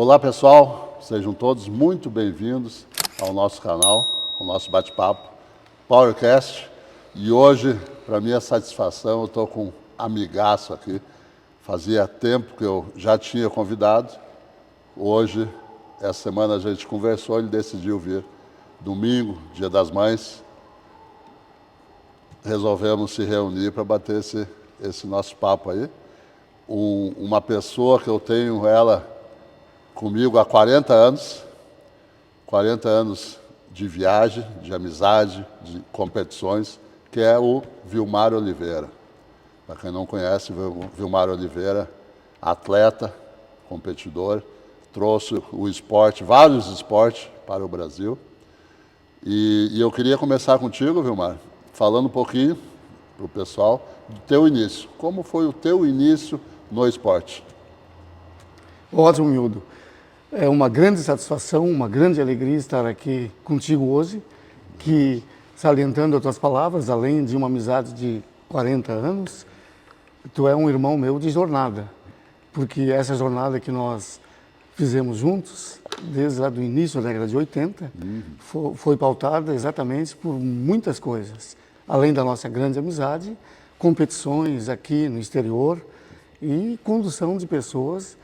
Olá pessoal, sejam todos muito bem-vindos ao nosso canal, ao nosso bate-papo PowerCast. E hoje, para minha satisfação, eu estou com um amigaço aqui. Fazia tempo que eu já tinha convidado. Hoje, essa semana a gente conversou, ele decidiu vir domingo, Dia das Mães. Resolvemos se reunir para bater esse nosso papo aí. Uma pessoa que eu tenho ela comigo há 40 anos de viagem, de amizade, de competições, que é o Vilmar Oliveira. Para quem não conhece, Vilmar Oliveira, atleta, competidor, trouxe o esporte, vários esportes para o Brasil. E eu queria começar contigo, Vilmar, falando um pouquinho para o pessoal do teu início. Como foi o teu início no esporte? Ótimo, Mildo. É uma grande satisfação, uma grande alegria estar aqui contigo hoje, que, salientando as tuas palavras, além de uma amizade de 40 anos, tu é um irmão meu de jornada, porque essa jornada que nós fizemos juntos, desde lá do início da década de 80, foi pautada exatamente por muitas coisas, além da nossa grande amizade, competições aqui no exterior e condução de pessoas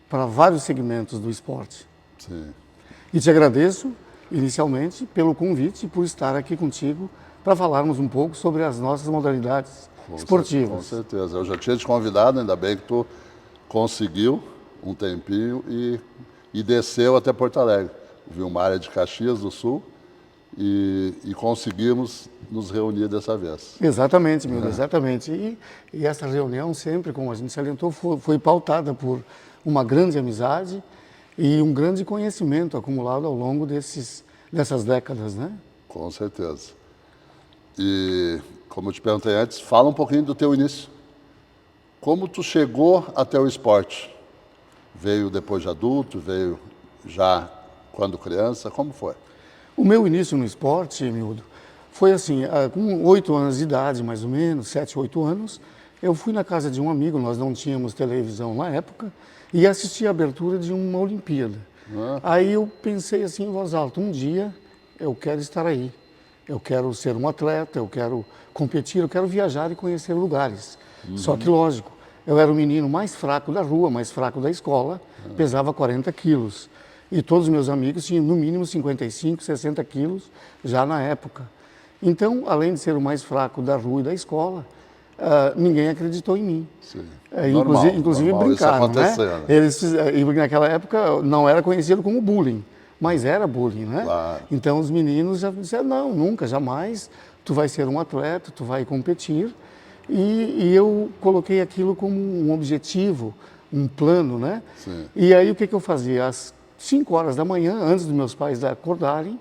para vários segmentos do esporte. Sim. E te agradeço, inicialmente, pelo convite e por estar aqui contigo para falarmos um pouco sobre as nossas modalidades esportivas. Com certeza. Eu já tinha te convidado, ainda bem que tu conseguiu um tempinho e desceu até Porto Alegre. O Vilmar é de Caxias do Sul e conseguimos nos reunir dessa vez. Exatamente, Mildo, exatamente. E essa reunião sempre, como a gente salientou, foi pautada por uma grande amizade e um grande conhecimento acumulado ao longo dessas décadas, né? Com certeza. E, como eu te perguntei antes, fala um pouquinho do teu início. Como tu chegou até o esporte? Veio depois de adulto? Veio já quando criança? Como foi? O meu início no esporte, Mildo, foi assim, com 8 anos de idade, mais ou menos, 7, 8 anos, eu fui na casa de um amigo, nós não tínhamos televisão na época, e assisti a abertura de uma Olimpíada. Aí eu pensei assim em voz alta, um dia eu quero estar aí, eu quero ser um atleta, eu quero competir, eu quero viajar e conhecer lugares. Só que lógico, eu era o menino mais fraco da rua, mais fraco da escola, pesava 40 quilos. E todos os meus amigos tinham no mínimo 55, 60 quilos já na época. Então, além de ser o mais fraco da rua e da escola, ninguém acreditou em mim. Sim. Inclusive normal, brincaram, isso né? E naquela época não era conhecido como bullying, mas era bullying, né? Claro. Então os meninos já disseram, não, nunca, jamais, tu vai ser um atleta, tu vai competir. E eu coloquei aquilo como um objetivo, um plano, né? Sim. E aí o que eu fazia? Às 5 horas da manhã, antes dos meus pais acordarem,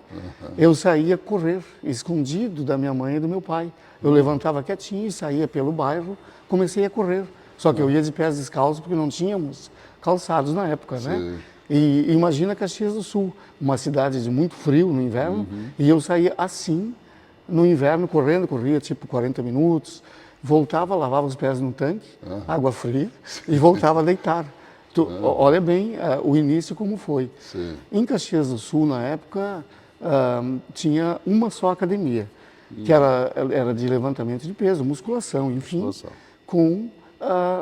eu saía correr, escondido da minha mãe e do meu pai. Eu levantava quietinho e saía pelo bairro, comecei a correr. Só que eu ia de pés descalços porque não tínhamos calçados na época, né? E imagina Caxias do Sul, uma cidade de muito frio no inverno, e eu saía assim, no inverno, corria tipo 40 minutos, voltava, lavava os pés no tanque, água fria, e voltava a deitar. Olha bem o início como foi. Sim. Em Caxias do Sul, na época, tinha uma só academia, que era de levantamento de peso, musculação, enfim, com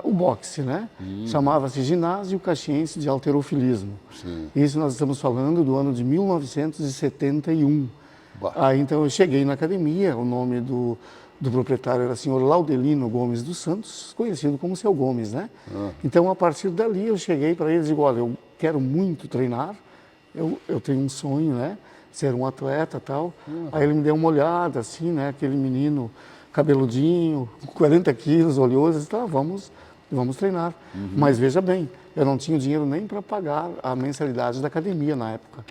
o boxe, né? Chamava-se Ginásio Caxiense de Halterofilismo. Sim. Isso nós estamos falando do ano de 1971. Então eu cheguei na academia, o nome do proprietário era o senhor Laudelino Gomes dos Santos, conhecido como Seu Gomes, né? Então, a partir dali, eu cheguei para ele e digo, olha, eu quero muito treinar, eu tenho um sonho, né? Ser um atleta e tal. Aí ele me deu uma olhada, assim, né? Aquele menino cabeludinho, 40 quilos, oleoso, eu disse, tá, vamos treinar. Mas veja bem, eu não tinha dinheiro nem para pagar a mensalidade da academia na época.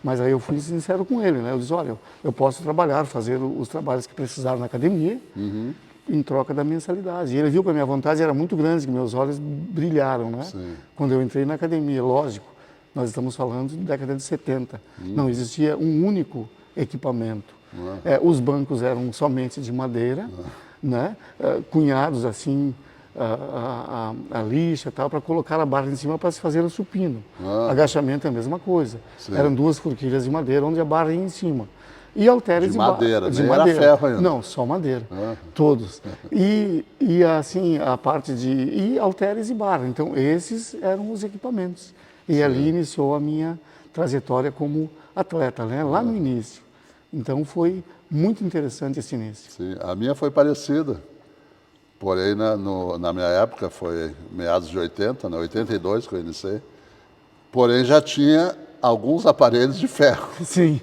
Mas aí eu fui sincero com ele, né? Eu disse, olha, eu posso trabalhar, fazer os trabalhos que precisaram na academia, em troca da mensalidade. E ele viu que a minha vontade era muito grande, que meus olhos brilharam, né? Quando eu entrei na academia, lógico, nós estamos falando de década de 70. Não existia um único equipamento. Os bancos eram somente de madeira, né? Cunhados assim, a lixa tal, para colocar a barra em cima para se fazer o supino. Agachamento é a mesma coisa. Sim. Eram 2 forquilhas de madeira onde a barra ia em cima. E halteres de madeira, nem era ferro ainda. Não, só madeira, todos. E assim, a parte e halteres e barra. Então, esses eram os equipamentos. E ali iniciou a minha trajetória como atleta, né? Lá no início. Então, foi muito interessante esse início. Sim, a minha foi parecida. Porém, na minha época, foi meados de 80, 82 que eu iniciei. Porém, já tinha alguns aparelhos de ferro. Sim.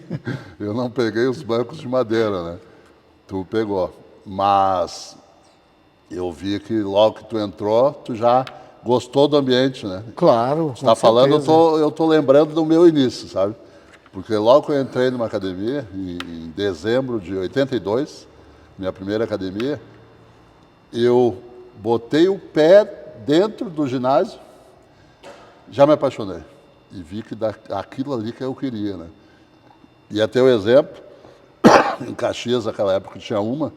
Eu não peguei os bancos de madeira, né? Tu pegou. Mas eu vi que logo que tu entrou, tu já gostou do ambiente, né? Claro, tu está falando, eu tô lembrando do meu início, sabe? Porque logo que eu entrei numa academia, em dezembro de 82, minha primeira academia, eu botei o pé dentro do ginásio, já me apaixonei. E vi que aquilo ali que eu queria, né? E até o exemplo, em Caxias, naquela época tinha uma,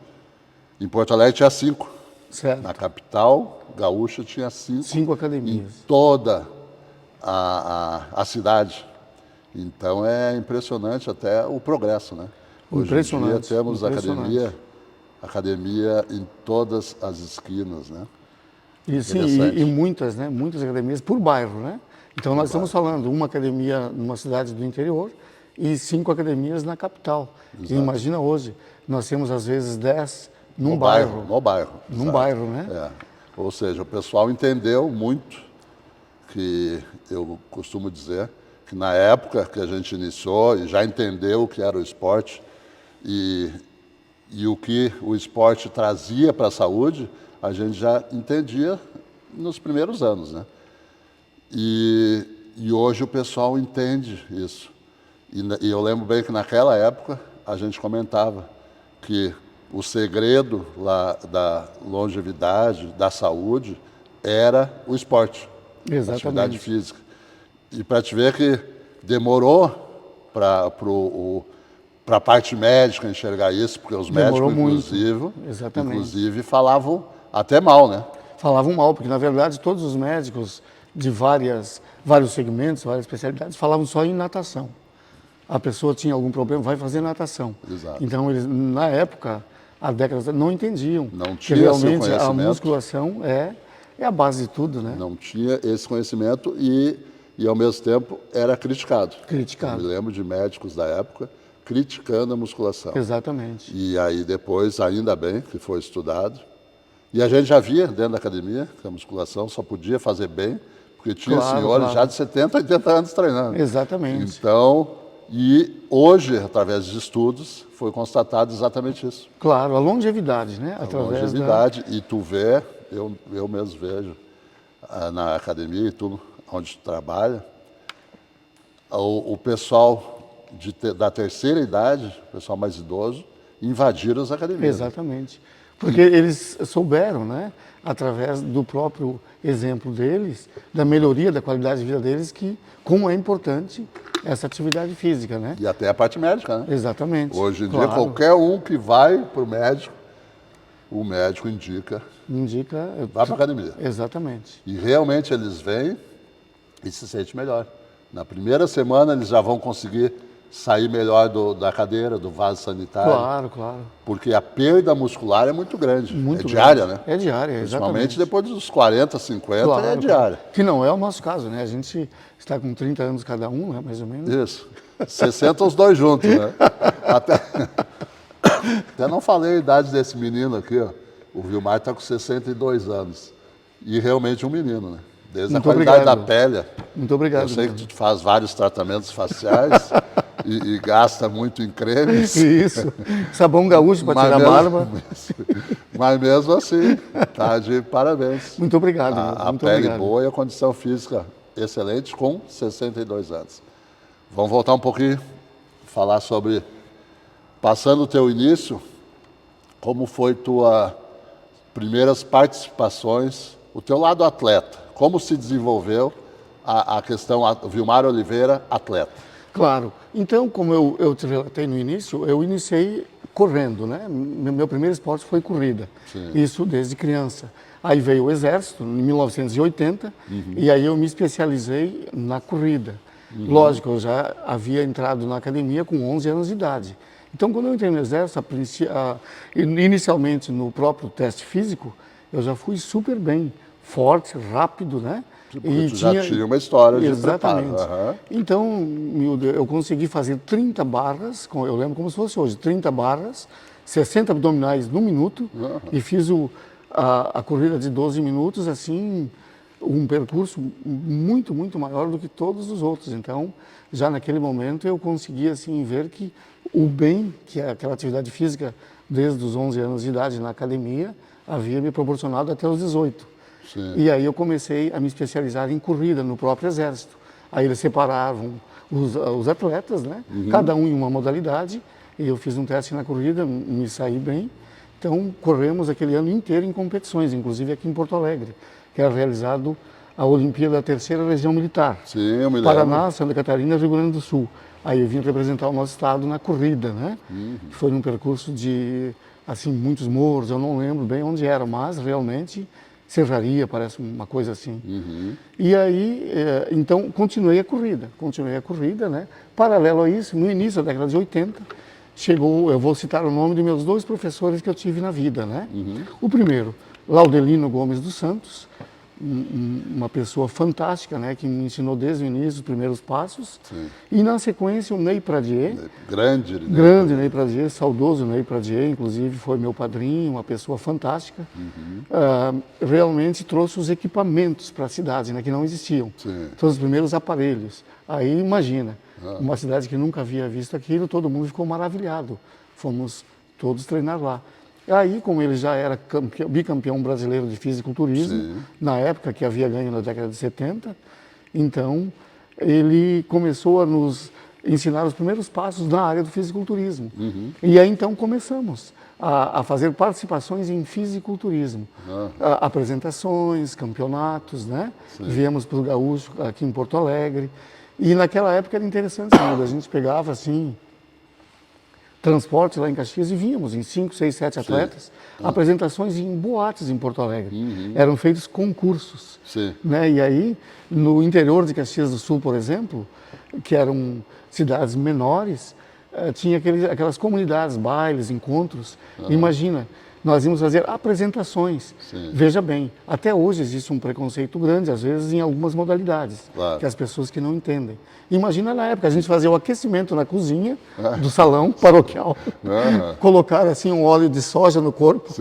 em Porto Alegre tinha 5. Certo. Na capital gaúcha tinha 5. 5 academias. Em toda a cidade. Então é impressionante até o progresso, né? Hoje em dia temos academia em todas as esquinas, né? E sim, e muitas, né? Muitas academias por bairro, né? Então nós estamos falando uma academia numa cidade do interior e 5 academias na capital. E imagina hoje, nós temos às vezes 10 num bairro. No bairro. Num bairro, né? É. Ou seja, o pessoal entendeu muito, que eu costumo dizer, que na época que a gente iniciou e já entendeu o que era o esporte e o que o esporte trazia para a saúde, a gente já entendia nos primeiros anos, né? E hoje o pessoal entende isso. E eu lembro bem que naquela época a gente comentava que o segredo lá da longevidade, da saúde, era o esporte, a atividade física. E para te ver que demorou para a parte médica enxergar isso, porque os médicos, inclusive, falavam até mal, né? Falavam mal, porque na verdade todos os médicos de vários segmentos, várias especialidades, falavam só em natação. A pessoa tinha algum problema, vai fazer natação. Exato. Então eles, na época, há décadas, não entendiam. Não que realmente a musculação é a base de tudo, né? Não tinha esse conhecimento e ao mesmo tempo era criticado. Criticado. Eu me lembro de médicos da época criticando a musculação. Exatamente. E aí depois, ainda bem que foi estudado. E a gente já via dentro da academia que a musculação só podia fazer bem porque tinha senhores já de 70, 80 anos treinando. Exatamente. Então, e hoje, através de estudos, foi constatado exatamente isso. Claro, a longevidade, né? Através longevidade. E tu vê, eu mesmo vejo na academia e tu, onde tu trabalha, o pessoal da terceira idade, o pessoal mais idoso, invadiram as academias. Exatamente. Porque eles souberam, né, através do próprio exemplo deles, da melhoria da qualidade de vida deles, que como é importante essa atividade física, né? E até a parte médica, né? Exatamente. Hoje em dia, qualquer um que vai para o médico indica vá para a academia. Exatamente. E realmente eles vêm e se sentem melhor. Na primeira semana eles já vão conseguir sair melhor da cadeira, do vaso sanitário. Claro, claro. Porque a perda muscular é muito grande. Muito diária, né? É diária, exatamente. Principalmente depois dos 40, 50, é diária. Que não é o nosso caso, né? A gente está com 30 anos cada um, né? Mais ou menos. Isso. 60 os dois juntos, né? Até não falei a idade desse menino aqui, ó. O Vilmar está com 62 anos. E realmente um menino, né? Desde a qualidade da pele. Muito obrigado. Eu sei que tu faz vários tratamentos faciais e gasta muito em cremes. Isso. Sabão gaúcho para tirar a barba. Mas mesmo assim, tá de parabéns. Muito obrigado. A pele boa e a condição física excelente com 62 anos. Vamos voltar um pouquinho, falar sobre, passando o teu início, como foi tuas primeiras participações, o teu lado atleta. Como se desenvolveu a questão Vilmar Oliveira, atleta? Claro. Então, como eu te relatei no início, eu iniciei correndo, né? Meu primeiro esporte foi corrida, Sim. isso desde criança. Aí veio o exército, em 1980, e aí eu me especializei na corrida. Lógico, eu já havia entrado na academia com 11 anos de idade. Então, quando eu entrei no exército, inicialmente no próprio teste físico, eu já fui super bem, forte, rápido, né? E já tinha uma história de exatamente. preparo. Uhum. Então, Milda, eu consegui fazer 30 barras, eu lembro como se fosse hoje, 30 barras, 60 abdominais no minuto, e fiz a corrida de 12 minutos, assim, um percurso muito, muito maior do que todos os outros. Então, já naquele momento eu conseguia, assim, ver que o bem que aquela atividade física, desde os 11 anos de idade na academia, havia me proporcionado até os 18. Sim. E aí eu comecei a me especializar em corrida no próprio exército. Aí eles separavam os atletas, né? Cada um em uma modalidade, e eu fiz um teste na corrida, me saí bem. Então corremos aquele ano inteiro em competições, inclusive aqui em Porto Alegre, que era realizado a Olimpíada da Terceira Região Militar. Sim, eu me lembro. Paraná, Santa Catarina e Rio Grande do Sul. Aí eu vim representar o nosso estado na corrida, né? Foi num percurso de, assim, muitos morros, eu não lembro bem onde era, mas realmente serraria, parece uma coisa assim. E aí, então, continuei a corrida, né? Paralelo a isso, no início da década de 80, chegou, eu vou citar o nome de meus 2 professores que eu tive na vida, né? O primeiro, Laudelino Gomes dos Santos, uma pessoa fantástica, né, que me ensinou desde o início os primeiros passos. Sim. E na sequência o Ney Pradier, grande Ney Pradier, saudoso Ney Pradier, inclusive foi meu padrinho, uma pessoa fantástica. Realmente trouxe os equipamentos para a cidade, né, que não existiam. Sim. Trouxe os primeiros aparelhos. Aí imagina, uma cidade que nunca havia visto aquilo, todo mundo ficou maravilhado. Fomos todos treinar lá. Aí, como ele já era bicampeão brasileiro de fisiculturismo, Sim. na época que havia ganho na década de 70, então ele começou a nos ensinar os primeiros passos na área do fisiculturismo. E aí então começamos a fazer participações em fisiculturismo, apresentações, campeonatos, né? Viemos para o Gaúcho aqui em Porto Alegre. E naquela época era interessante, a gente pegava assim transporte lá em Caxias e víamos em 5, 6, 7 atletas, apresentações em boates em Porto Alegre. Eram feitos concursos. Né? E aí, no interior de Caxias do Sul, por exemplo, que eram cidades menores, tinha aquelas comunidades, bailes, encontros. Imagina, nós íamos fazer apresentações. Veja bem, até hoje existe um preconceito grande, às vezes, em algumas modalidades, que as pessoas que não entendem. Imagina na época, a gente fazia o aquecimento na cozinha do salão paroquial, colocar assim um óleo de soja no corpo,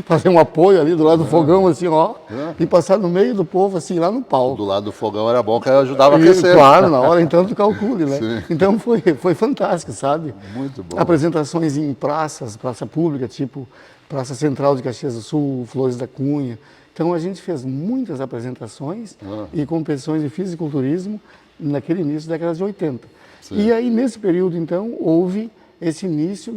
fazer um apoio ali do lado do fogão, assim, ó, e passar no meio do povo, assim, lá no palco. Do lado do fogão era bom, que ajudava a aquecer. Claro, na hora então tu calcule, né? Então foi fantástico, sabe? Muito bom. Apresentações em praças, praça pública, tipo Praça Central de Caxias do Sul, Flores da Cunha. Então a gente fez muitas apresentações e competições de fisiculturismo naquele início da década de 80. E aí, nesse período, então, houve esse início,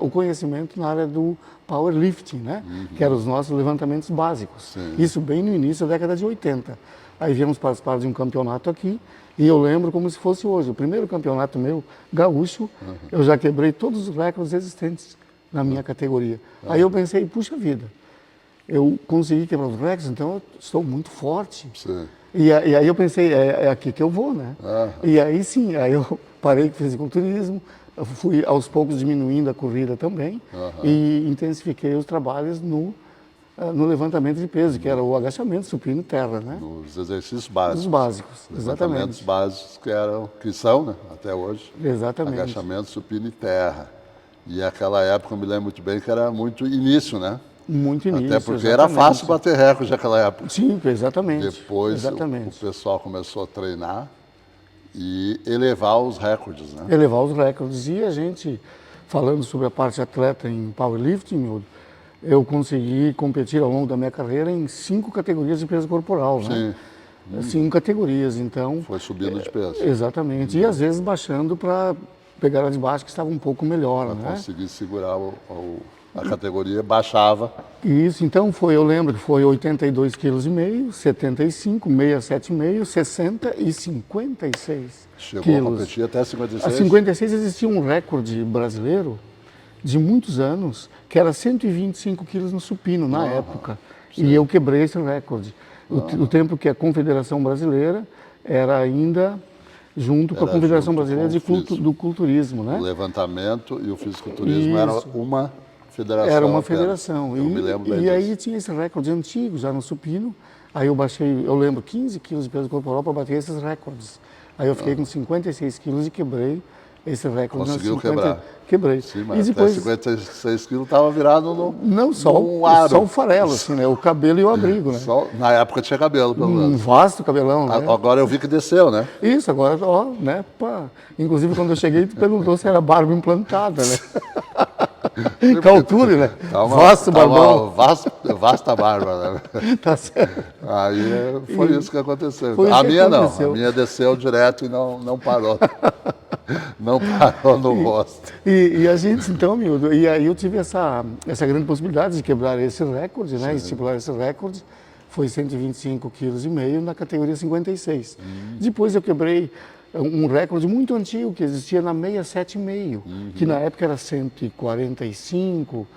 o conhecimento na área do powerlifting, né? Que eram os nossos levantamentos básicos. Isso bem no início da década de 80. Aí viemos participar de um campeonato aqui, e eu lembro como se fosse hoje. O primeiro campeonato meu, gaúcho, eu já quebrei todos os recordes existentes na minha categoria. Aí eu pensei, puxa vida, eu consegui quebrar os recordes, então eu estou muito forte. E aí eu pensei, é aqui que eu vou, né? E aí sim, aí eu parei com fisiculturismo, eu fui aos poucos diminuindo a corrida também e intensifiquei os trabalhos no levantamento de peso, que era o agachamento, supino e terra, né? Nos exercícios básicos. Os básicos, Levantamentos básicos que são, né, até hoje. Exatamente. Agachamento, supino e terra. E aquela época eu me lembro muito bem que era muito início, né? Muito início, até porque era fácil bater recorde naquela época. Sim, exatamente. Depois o pessoal começou a treinar e elevar os recordes, né? Elevar os recordes. E a gente, falando sobre a parte atleta em powerlifting, eu consegui competir ao longo da minha carreira em 5 categorias de peso corporal, né? 5 categorias, então... Foi subindo de peso. Exatamente. E às vezes baixando para pegar a de baixo, que estava um pouco melhor, né? Conseguir segurar a categoria, baixava. Isso, então eu lembro que foi 82,5 kg, 75, 67,5, 60 e 56 Chegou quilos. a competir até 56? A 56 existia um recorde brasileiro de muitos anos, que era 125 quilos no supino, na época. Sim. E eu quebrei esse recorde. O tempo que a Confederação Brasileira era ainda junto com a Confederação Brasileira do Culturismo, né? O levantamento e o fisiculturismo era uma federação. Era uma federação. Eu me lembro bem disso. Aí tinha esse recorde antigo, já no supino. Aí eu baixei, eu lembro, 15 quilos de peso corporal para bater esses recordes. Aí eu fiquei com 56 quilos e quebrei esse recorde. Conseguiu quebrar? Quebrei. Sim, mas e depois, 56 quilos estava virado no Não, só o farelo, assim, né? O cabelo e o abrigo, né? Na época tinha cabelo, pelo menos. Um vasto cabelão, né? Agora eu vi que desceu, né? Isso, agora, ó, né? Pá. Inclusive, quando eu cheguei, tu perguntou se era barba implantada, né? Calcule, né? Vasto barbão. Vasta barba, né? Tá certo. Aí foi isso que aconteceu. A minha não, a minha desceu direto e não parou. Não parou no rosto. E a gente, então, miúdo, e aí eu tive essa grande possibilidade de quebrar esse recorde, né? Estipular esse recorde. Foi 125,5 kg na categoria 56. Depois eu quebrei um recorde muito antigo que existia na 67,5, que na época era 145,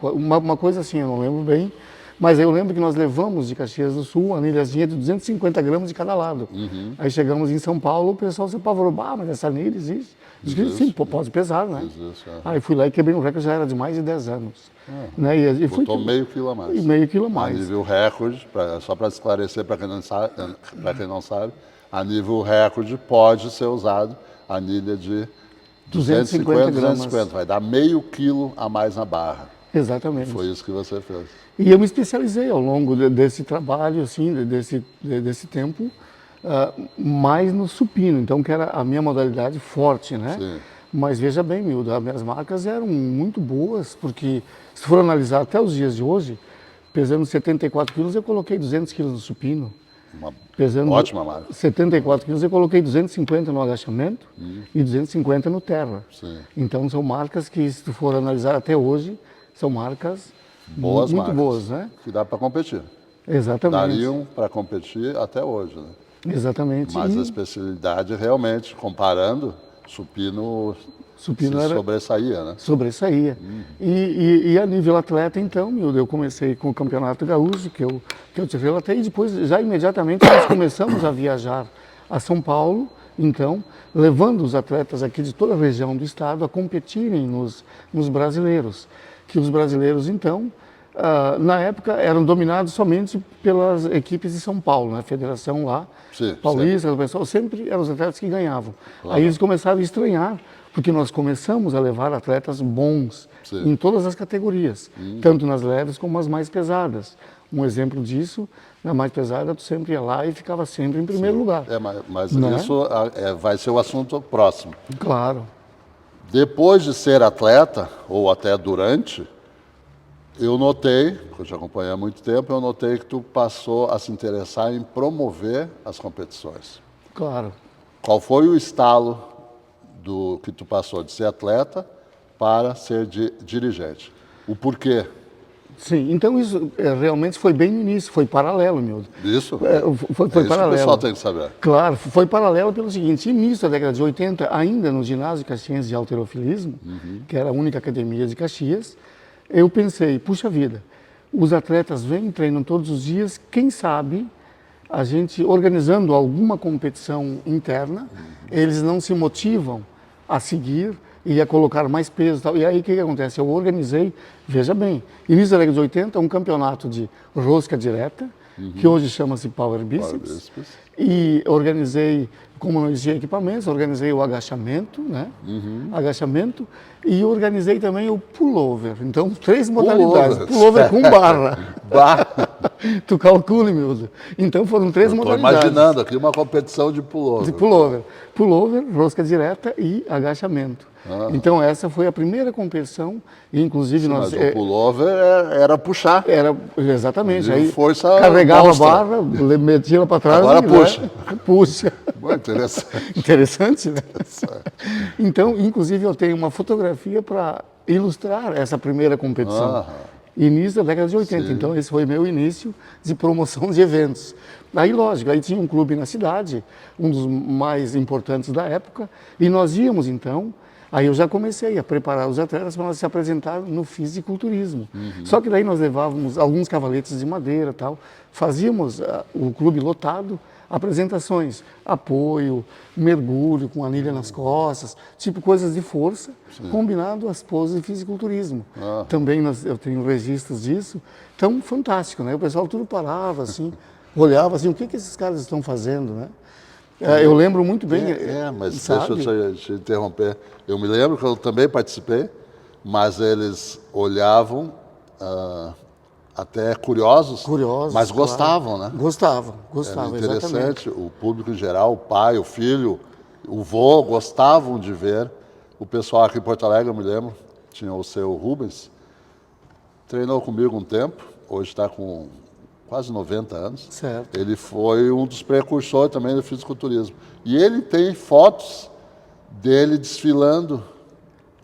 uma coisa assim, eu não lembro bem. Mas eu lembro que nós levamos de Caxias do Sul a anilhazinha de 250 gramas de cada lado. Aí chegamos em São Paulo, o pessoal se apavorou. Mas essa anilha existe? Sim, pode pesar, né? Existe, Aí fui lá e quebrei um recorde, já era de mais de 10 anos. Né? E botou meio quilo a mais. Meio quilo a mais. A nível recorde, só para esclarecer para quem não sabe, a nível recorde pode ser usado a anilha de 250 gramas. 250, vai dar meio quilo a mais na barra. Exatamente. Foi isso que você fez. E eu me especializei ao longo desse trabalho, assim, desse tempo, mais no supino, então que era a minha modalidade forte, né? Sim. Mas veja bem, Mildo, as minhas marcas eram muito boas, porque se for analisar até os dias de hoje, pesando 74 quilos, eu coloquei 200 quilos no supino. Pesando ótima marca. 74 quilos, eu coloquei 250 no agachamento e 250 no terra. Sim. Então são marcas que, se tu for analisar até hoje, são marcas muito boas, né? Que dá para competir. Exatamente. Dariam para competir até hoje, né? Exatamente. Mas a especialidade realmente, comparando, supino sobressaía, né? Sobressaía. E a nível atleta, então, Mildo, eu comecei com o Campeonato Gaúcho, que eu te relatei, e depois, já imediatamente, nós começamos a viajar a São Paulo, então, levando os atletas aqui de toda a região do estado a competirem nos brasileiros. Que os brasileiros, então, na época, eram dominados somente pelas equipes de São Paulo, né? A federação lá, paulista, o pessoal, sempre eram os atletas que ganhavam. Claro. Aí eles começaram a estranhar, porque nós começamos a levar atletas bons em todas as categorias, tanto nas leves como as mais pesadas. Um exemplo disso, na mais pesada, tu sempre ia lá e ficava sempre em primeiro lugar. Mas isso vai ser o assunto próximo. Claro. Depois de ser atleta, ou até durante, eu notei, porque eu te acompanhei há muito tempo, eu notei que tu passou a se interessar em promover as competições. Claro. Qual foi o estalo que tu passou de ser atleta para ser dirigente? O porquê? Sim, então isso realmente foi bem no início, foi paralelo, Mildo. Isso? Foi paralelo. Isso que o pessoal tem que saber. Claro, foi paralelo pelo seguinte, início da década de 80, ainda no ginásio Caxiense de Halterofilismo, que era a única academia de Caxias, eu pensei, puxa vida, os atletas vêm, treinam todos os dias, quem sabe a gente organizando alguma competição interna, eles não se motivam a seguir e a colocar mais peso e tal. E aí o que acontece? Eu organizei, veja bem, início da década de 80, um campeonato de rosca direta, que hoje chama-se Power Biceps, e organizei, como não existia equipamentos, organizei o agachamento, né? Agachamento, e organizei também o pullover. Então, 3 modalidades. Pullover com barra. Tu calcule, Mildo. Então, foram 3 modalidades. Estou imaginando aqui uma competição de pullover. De pullover. Pullover, rosca direta e agachamento. Então, essa foi a primeira competição, e inclusive nós... Mas o pullover era puxar. Era, exatamente. Aí força carregava a barra, metia ela para trás. Agora puxa. Puxa. Bom, interessante. Interessante, né? Então, inclusive, eu tenho uma fotografia para ilustrar essa primeira competição. Início da década de 80. Sim. Então, esse foi meu início de promoção de eventos. Aí, lógico, aí tinha um clube na cidade, um dos mais importantes da época, e nós íamos, então, Aí eu já comecei a preparar os atletas para se apresentar no fisiculturismo. Só que daí nós levávamos alguns cavaletes de madeira e tal, fazíamos o clube lotado, apresentações, apoio, mergulho com anilha nas costas, tipo coisas de força, combinado às poses de fisiculturismo. Também eu tenho registros disso, então fantástico, né? O pessoal tudo parava assim, olhava assim, o que esses caras estão fazendo, né? Eu lembro muito bem. Mas sabe? deixa eu te interromper. Eu me lembro que eu também participei, mas eles olhavam até curiosos, mas claro. gostavam, né? Gostavam, Era interessante, exatamente. o público em geral, o pai, o filho, o vô, gostavam de ver. O pessoal aqui em Porto Alegre, eu me lembro, tinha o seu Rubens, treinou comigo um tempo, hoje está com quase 90 anos. Certo. Ele foi um dos precursores também do fisiculturismo. E ele tem fotos dele desfilando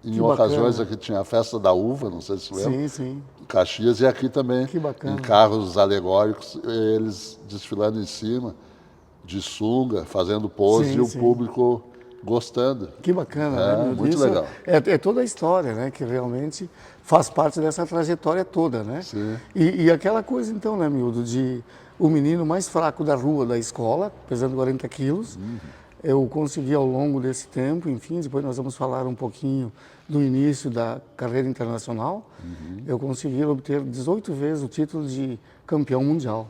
em ocasiões aqui, tinha a festa da uva, não sei se você lembra. Sim, sim. Em Caxias e aqui também. Que bacana. Em carros alegóricos, eles desfilando em cima, de sunga, fazendo pose e o público gostando. Que bacana, né? Muito Isso legal. É toda a história, né? Que realmente faz parte dessa trajetória toda, né? Sim. E aquela coisa, então, né, Mildo, de o menino mais fraco da rua, da escola, pesando 40 quilos, eu consegui ao longo desse tempo, enfim, depois nós vamos falar um pouquinho do início da carreira internacional, eu consegui obter 18 vezes o título de campeão mundial.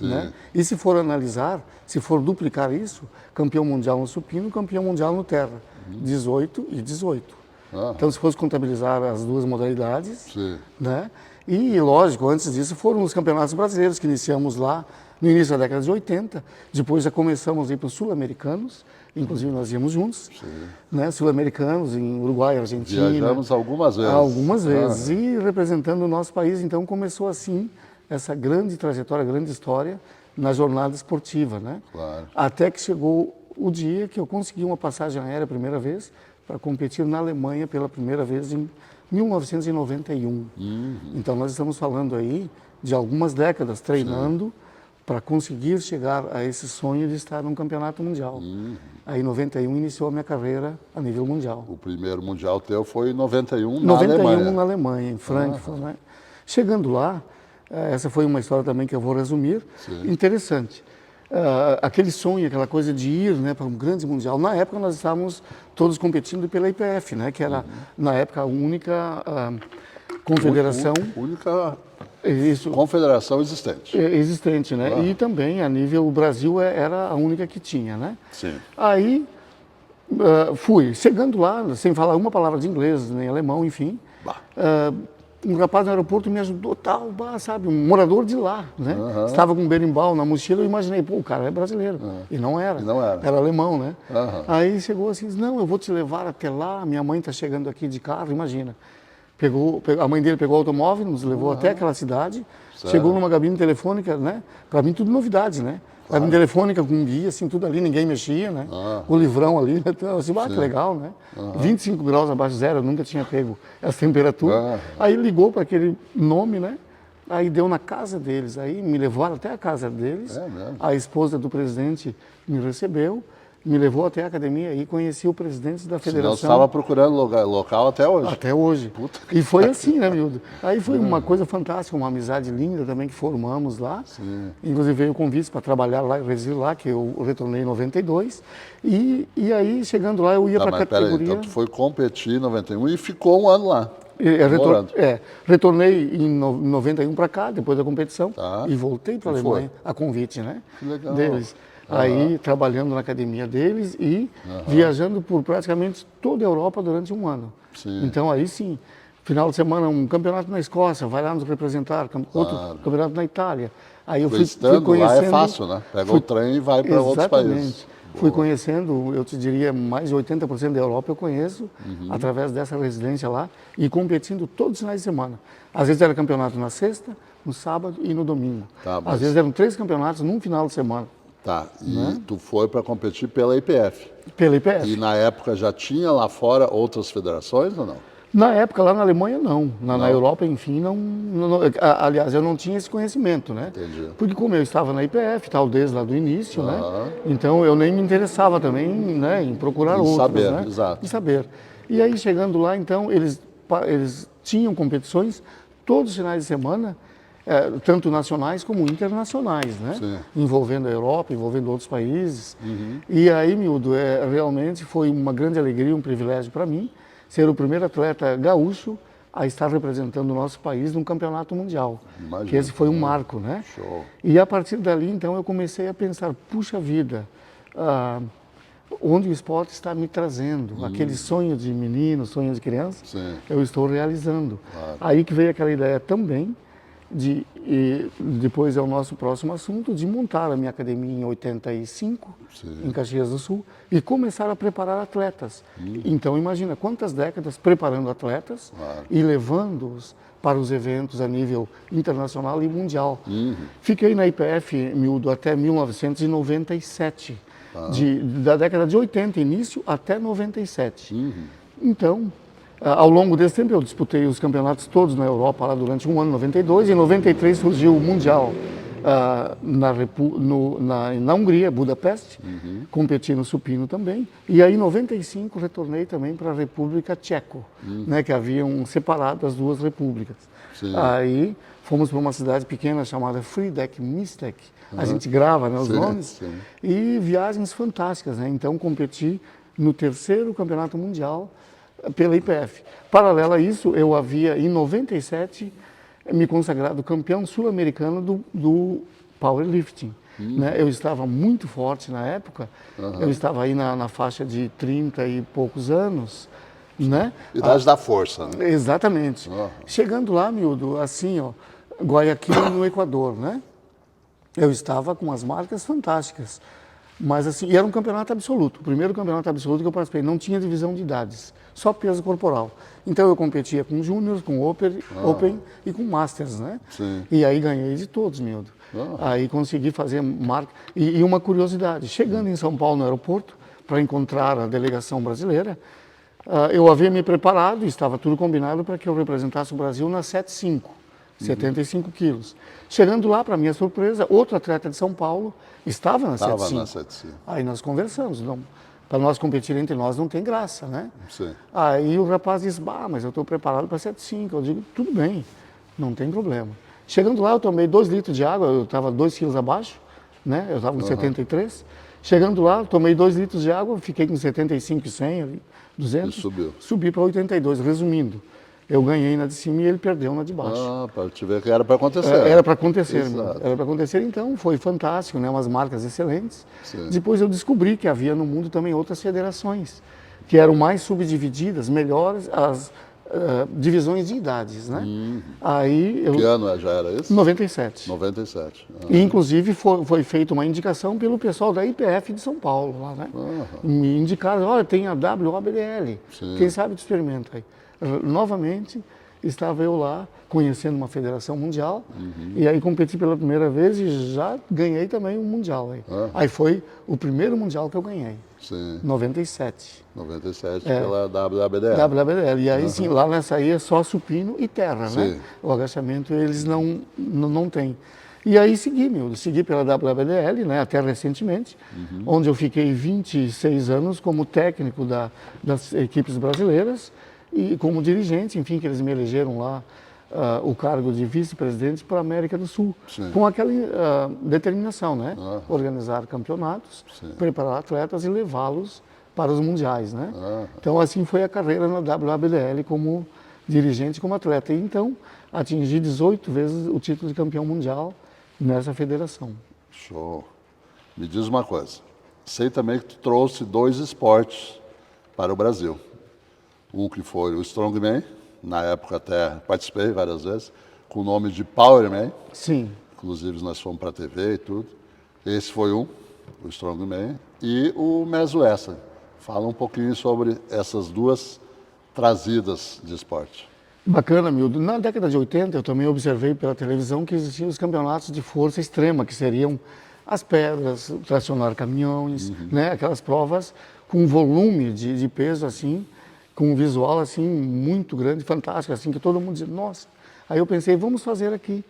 Né? E se for analisar, se for duplicar isso, campeão mundial no supino, campeão mundial no terra, 18 e 18. Então, se fosse contabilizar as duas modalidades, né? E, lógico, antes disso foram os campeonatos brasileiros que iniciamos lá no início da década de 80, depois já começamos a ir para os sul-americanos, inclusive nós íamos juntos, né? Sul-americanos em Uruguai, Argentina. Viajamos algumas vezes. Algumas vezes, e representando o nosso país, então começou assim essa grande trajetória, grande história na jornada esportiva, né? Claro. Até que chegou o dia que eu consegui uma passagem aérea a primeira vez para competir na Alemanha pela primeira vez em 1991. Então nós estamos falando aí de algumas décadas treinando para conseguir chegar a esse sonho de estar num campeonato mundial. Aí em 91 iniciou a minha carreira a nível mundial. O primeiro mundial teu foi em 91 na 91 Alemanha. na Alemanha, em Frankfurt, né? Chegando lá, essa foi uma história também que eu vou resumir, interessante. Aquele sonho, aquela coisa de ir, né, para um grande mundial. Na época nós estávamos todos competindo pela IPF, né, que era na época a única confederação. Única confederação existente. Existente, né? E também a nível o Brasil era a única que tinha, né? Sim. Aí fui, chegando lá, sem falar uma palavra de inglês, nem alemão, enfim. Um rapaz no aeroporto me ajudou, tal, sabe, um morador de lá, né? Estava com um berimbau na mochila, eu imaginei, pô, o cara é brasileiro. E não era. Era alemão, né? Aí chegou assim, não, eu vou te levar até lá, minha mãe está chegando aqui de carro, imagina. A mãe dele pegou o automóvel, nos levou até aquela cidade, chegou numa cabine telefônica, né? Para mim tudo novidade, né? Cabine telefônica com guia, assim, tudo ali, ninguém mexia, né? O livrão ali, né? Então, assim, que legal, né? 25 graus abaixo de zero, eu nunca tinha pego essa temperatura. Aí ligou para aquele nome, né? Aí deu na casa deles, aí me levaram até a casa deles. A esposa do presidente me recebeu, me levou até a academia e conheci o presidente da federação. Você estava procurando local até hoje? Até hoje. E foi assim, né, Mildo? Aí foi uma coisa fantástica, uma amizade linda também que formamos lá. Inclusive veio convite para trabalhar lá, residir lá, que eu retornei em 92. E aí, chegando lá, eu ia para a categoria... Então tu foi competir em 91 e ficou um ano lá. Retornei em 91 para cá, depois da competição, e voltei para a Alemanha, a convite, né? Que legal. Deles. Aí, trabalhando na academia deles e viajando por praticamente toda a Europa durante um ano. Então, aí sim, final de semana, um campeonato na Escócia, vai lá nos representar, outro campeonato na Itália. Aí eu fui conhecendo... Lá é fácil, né? Pega o trem e vai para outros países. Fui conhecendo, eu te diria, mais de 80% da Europa eu conheço, através dessa residência lá, e competindo todos os finais de semana. Às vezes era campeonato na sexta, no sábado e no domingo. Às vezes eram 3 campeonatos num final de semana. E tu foi para competir pela IPF? Pela IPF. E na época já tinha lá fora outras federações ou não? Na época, lá na Alemanha, não. Na Europa, enfim, não. Aliás, eu não tinha esse conhecimento, né? Entendi. Porque como eu estava na IPF, tal, desde lá do início, né? Então eu nem me interessava também, né, em procurar outros, saber, né? Exato. Em saber. E aí, chegando lá, então, eles tinham competições todos os finais de semana, tanto nacionais como internacionais, né? Sim. Envolvendo a Europa, envolvendo outros países. E aí, Mildo, realmente foi uma grande alegria, um privilégio para mim, ser o primeiro atleta gaúcho a estar representando o nosso país num campeonato mundial. Imagina. Que esse foi um marco, né? Show. E a partir dali, então, eu comecei a pensar, puxa vida, onde o esporte está me trazendo, aquele sonho de menino, sonho de criança, Sim. eu estou realizando. Claro. Aí que veio aquela ideia também e depois é o nosso próximo assunto, de montar a minha academia em 85, Sim. em Caxias do Sul, e começar a preparar atletas. Então, imagina quantas décadas preparando atletas e levando-os para os eventos a nível internacional e mundial. Fiquei na IPF, Mildo, até 1997, da década de 80, início, até 97. Então, ao longo desse tempo, eu disputei os campeonatos todos na Europa, lá durante um ano, 92. Em 93 surgiu o Mundial na Hungria, Budapeste. Competi no supino também. E aí, em 95, retornei também para a República Tcheca, né, que haviam separado as duas repúblicas. Sim. Aí, fomos para uma cidade pequena chamada Frýdek Místek. A gente grava, né, os nomes. Sim. E viagens fantásticas, né? Então, competi no terceiro campeonato mundial pela IPF. Paralelo a isso, eu havia, em 97, me consagrado campeão sul-americano do powerlifting. Né? Eu estava muito forte na época, eu estava aí na faixa de 30 e poucos anos. Né? Idade da força, né? Exatamente. Chegando lá, Mildo, assim, ó, Guayaquil, no Equador, né? Eu estava com as marcas fantásticas. Mas assim, e era um campeonato absoluto, o primeiro campeonato absoluto que eu participei, não tinha divisão de idades, só peso corporal. Então eu competia com júniors, com open e com masters, né? Sim. E aí ganhei de todos, Mildo. Aí consegui fazer marca. E uma curiosidade, chegando em São Paulo no aeroporto, para encontrar a delegação brasileira, eu havia me preparado, estava tudo combinado para que eu representasse o Brasil na 75. 75 quilos. Chegando lá, para minha surpresa, outro atleta de São Paulo estava na 75. Aí nós conversamos. Para nós competir entre nós não tem graça, né? Sim. Aí o rapaz disse, mas eu estou preparado para 75. Eu digo, tudo bem, não tem problema. Chegando lá, eu tomei 2 litros de água, eu estava 2 quilos abaixo, né? Eu estava com 73. Chegando lá, tomei 2 litros de água, fiquei com 75 e 100, 200. E subiu. Subi para 82, resumindo. Eu ganhei na de cima e ele perdeu na de baixo. Para te ver que era para acontecer. Era para acontecer, Exato. Era para acontecer, então foi fantástico, né? Umas marcas excelentes. Sim. Depois eu descobri que havia no mundo também outras federações, que eram mais subdivididas, melhores as divisões de idades, né? Aí Que ano já era isso? 97. 97. E, inclusive, foi feita uma indicação pelo pessoal da IPF de São Paulo, lá, né? Me indicaram, olha, tem a WOBDL, quem sabe tu experimenta aí. Novamente, estava eu lá, conhecendo uma federação mundial, e aí competi pela primeira vez e já ganhei também um mundial. Aí foi o primeiro mundial que eu ganhei, Sim. 97. 97 pela WBDL. WBDL. E aí sim, lá nessa aí é só supino e terra, Sim. né? O agachamento eles não têm. E aí segui pela WBDL, né, até recentemente, onde eu fiquei 26 anos como técnico das equipes brasileiras, e como dirigente, enfim, que eles me elegeram lá o cargo de vice-presidente para a América do Sul, com aquela determinação, né? Organizar campeonatos, preparar atletas e levá-los para os mundiais, né? Então, assim foi a carreira na WBDL como dirigente, como atleta. E então, atingi 18 vezes o título de campeão mundial nessa federação. Show. Me diz uma coisa, sei também que tu trouxe 2 esportes para o Brasil. Um que foi o Strongman, na época até participei várias vezes, com o nome de Powerman. Sim. Inclusive nós fomos para a TV e tudo. Esse foi o Strongman. E o Meso Wrestling. Fala um pouquinho sobre essas 2 trazidas de esporte. Bacana, Mildo. Na década de 80, eu também observei pela televisão que existiam os campeonatos de força extrema, que seriam as pedras, tracionar caminhões, né? Aquelas provas com volume de peso assim, com um visual assim muito grande, fantástico, assim que todo mundo dizia, nossa. Aí eu pensei, vamos fazer aqui.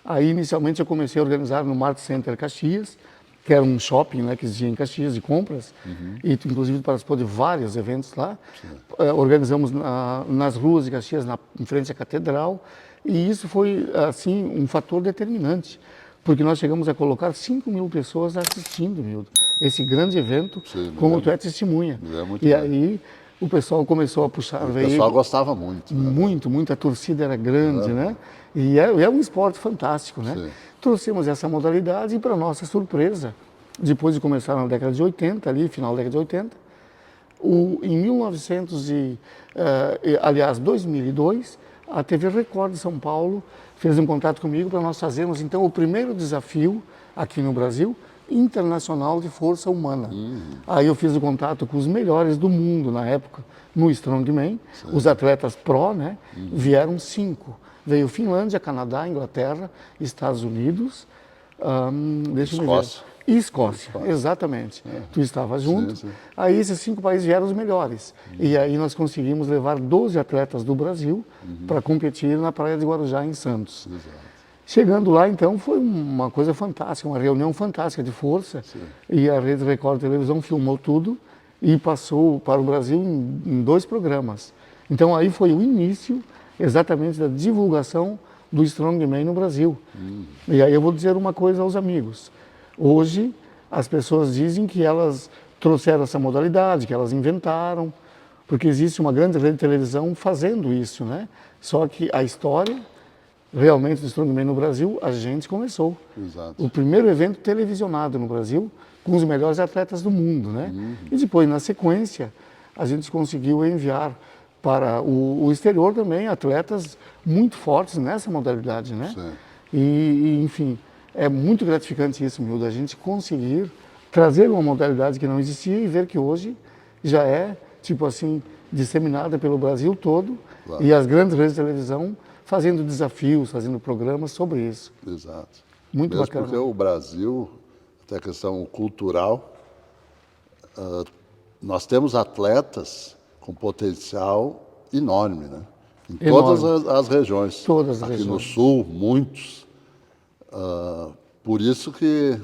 Aí inicialmente eu comecei a organizar no Mart Center Caxias, que era um shopping, né, que existia em Caxias de compras, e tu, inclusive participou de vários eventos lá. Organizamos nas ruas de Caxias, em frente à catedral, e isso foi assim um fator determinante, porque nós chegamos a colocar 5.000 pessoas assistindo, Mildo, esse grande evento, como tu é testemunha. E aí o pessoal começou a puxar. O pessoal gostava muito. Muito, a torcida era grande, né? E é um esporte fantástico, né? Sim. Trouxemos essa modalidade e, para nossa surpresa, depois de começar na década de 80, ali, final da década de 80, em 2002, a TV Record de São Paulo fez um contato comigo para nós fazermos, então, o primeiro desafio aqui no Brasil, internacional de força humana. Aí eu fiz o contato com os melhores do mundo na época, no Strongman, os atletas pró, né? Vieram 5. Veio Finlândia, Canadá, Inglaterra, Estados Unidos, Escócia. E Escócia, exatamente. Tu estava junto. Sim. Aí esses 5 países vieram os melhores. E aí nós conseguimos levar 12 atletas do Brasil para competir na Praia de Guarujá, em Santos. Exato. Chegando lá, então, foi uma coisa fantástica, uma reunião fantástica de força. Sim. E a Rede Record Televisão filmou tudo e passou para o Brasil em 2 programas. Então aí foi o início exatamente da divulgação do Strongman no Brasil. E aí eu vou dizer uma coisa aos amigos. Hoje, as pessoas dizem que elas trouxeram essa modalidade, que elas inventaram, porque existe uma grande rede de televisão fazendo isso, né? Só que a história, realmente, do Strongman no Brasil, a gente começou. Exato. O primeiro evento televisionado no Brasil, com os melhores atletas do mundo, né? E depois, na sequência, a gente conseguiu enviar para o exterior também atletas muito fortes nessa modalidade, né? Enfim, é muito gratificante isso, Mildo, a gente conseguir trazer uma modalidade que não existia e ver que hoje já é, tipo assim, disseminada pelo Brasil todo, e as grandes redes de televisão fazendo desafios, fazendo programas sobre isso. Exato. Muito mesmo bacana. Porque o Brasil, até a questão cultural, nós temos atletas com potencial enorme, né? Em todas as regiões. Todas as Aqui regiões. no Sul, muitos. Por isso que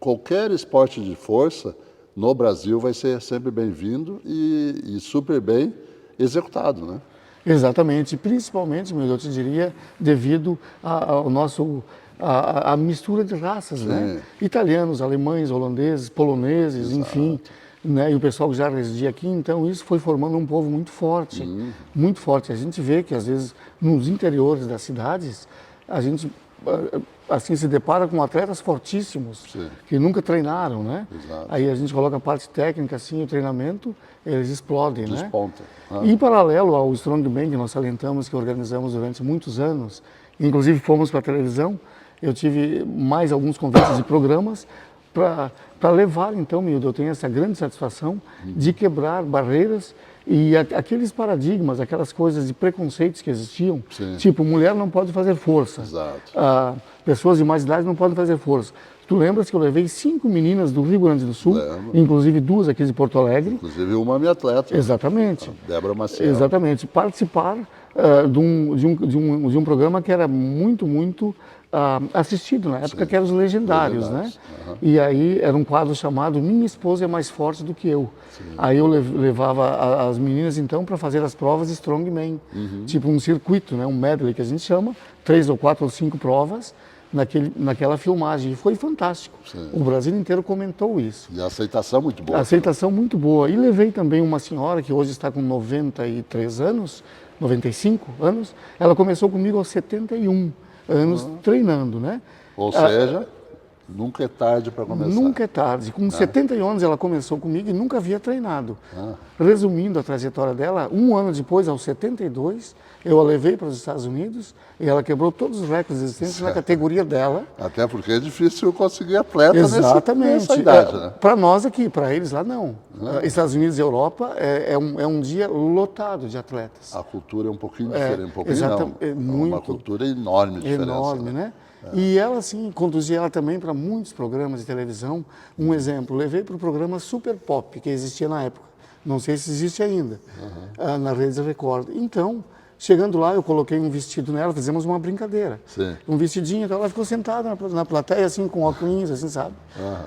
qualquer esporte de força no Brasil vai ser sempre bem-vindo e super bem executado, né? Exatamente, principalmente, eu te diria, devido ao a mistura de raças, né? Italianos, alemães, holandeses, poloneses, enfim, né? E o pessoal que já residia aqui, então isso foi formando um povo muito forte, muito forte. A gente vê que às vezes nos interiores das cidades, a gente assim se depara com atletas fortíssimos que nunca treinaram, né? Exato. Aí a gente coloca a parte técnica, assim, o treinamento, eles explodem, né? E em paralelo ao Strongman que nós salientamos, que organizamos durante muitos anos, inclusive fomos para a televisão, eu tive mais alguns convites de programas para levar, então, Mildo, eu tenho essa grande satisfação de quebrar barreiras e aqueles paradigmas, aquelas coisas de preconceitos que existiam, tipo, mulher não pode fazer força, pessoas de mais idade não podem fazer força. Tu lembras que eu levei 5 meninas do Rio Grande do Sul, inclusive 2 aqui de Porto Alegre. Inclusive uma minha atleta. Exatamente. Débora Maciel. Exatamente. Participar de um programa que era muito assistido na época, que eram os Legendários, né? E aí era um quadro chamado Minha Esposa é Mais Forte do que Eu. Aí eu levava as meninas, então, para fazer as provas de Strongman. Tipo um circuito, né? Um medley que a gente chama, 3 ou 4 ou 5 provas naquela filmagem. E foi fantástico. O Brasil inteiro comentou isso. E a aceitação muito boa. A aceitação muito boa. E levei também uma senhora que hoje está com 93 anos, 95 anos. Ela começou comigo aos 71 anos treinando, né? Ou seja, nunca é tarde para começar. Nunca é tarde. Com 71 anos ela começou comigo e nunca havia treinado. Resumindo a trajetória dela, 1 ano depois, aos 72, eu a levei para os Estados Unidos e ela quebrou todos os recordes existentes na categoria dela. Até porque é difícil conseguir atleta nessa idade, né? Para nós aqui, para eles lá não. Estados Unidos e Europa é um dia lotado de atletas. A cultura é um pouquinho diferente, um pouquinho não. É uma cultura enorme de diferença. Enorme, né? E ela, assim, conduzia ela também para muitos programas de televisão. Um exemplo, levei para o programa Super Pop, que existia na época. Não sei se existe ainda, na Rede Record. Então, Chegando lá, eu coloquei um vestido nela, fizemos uma brincadeira. Sim. Um vestidinho, então ela ficou sentada na plateia, assim, com óculos, assim, sabe?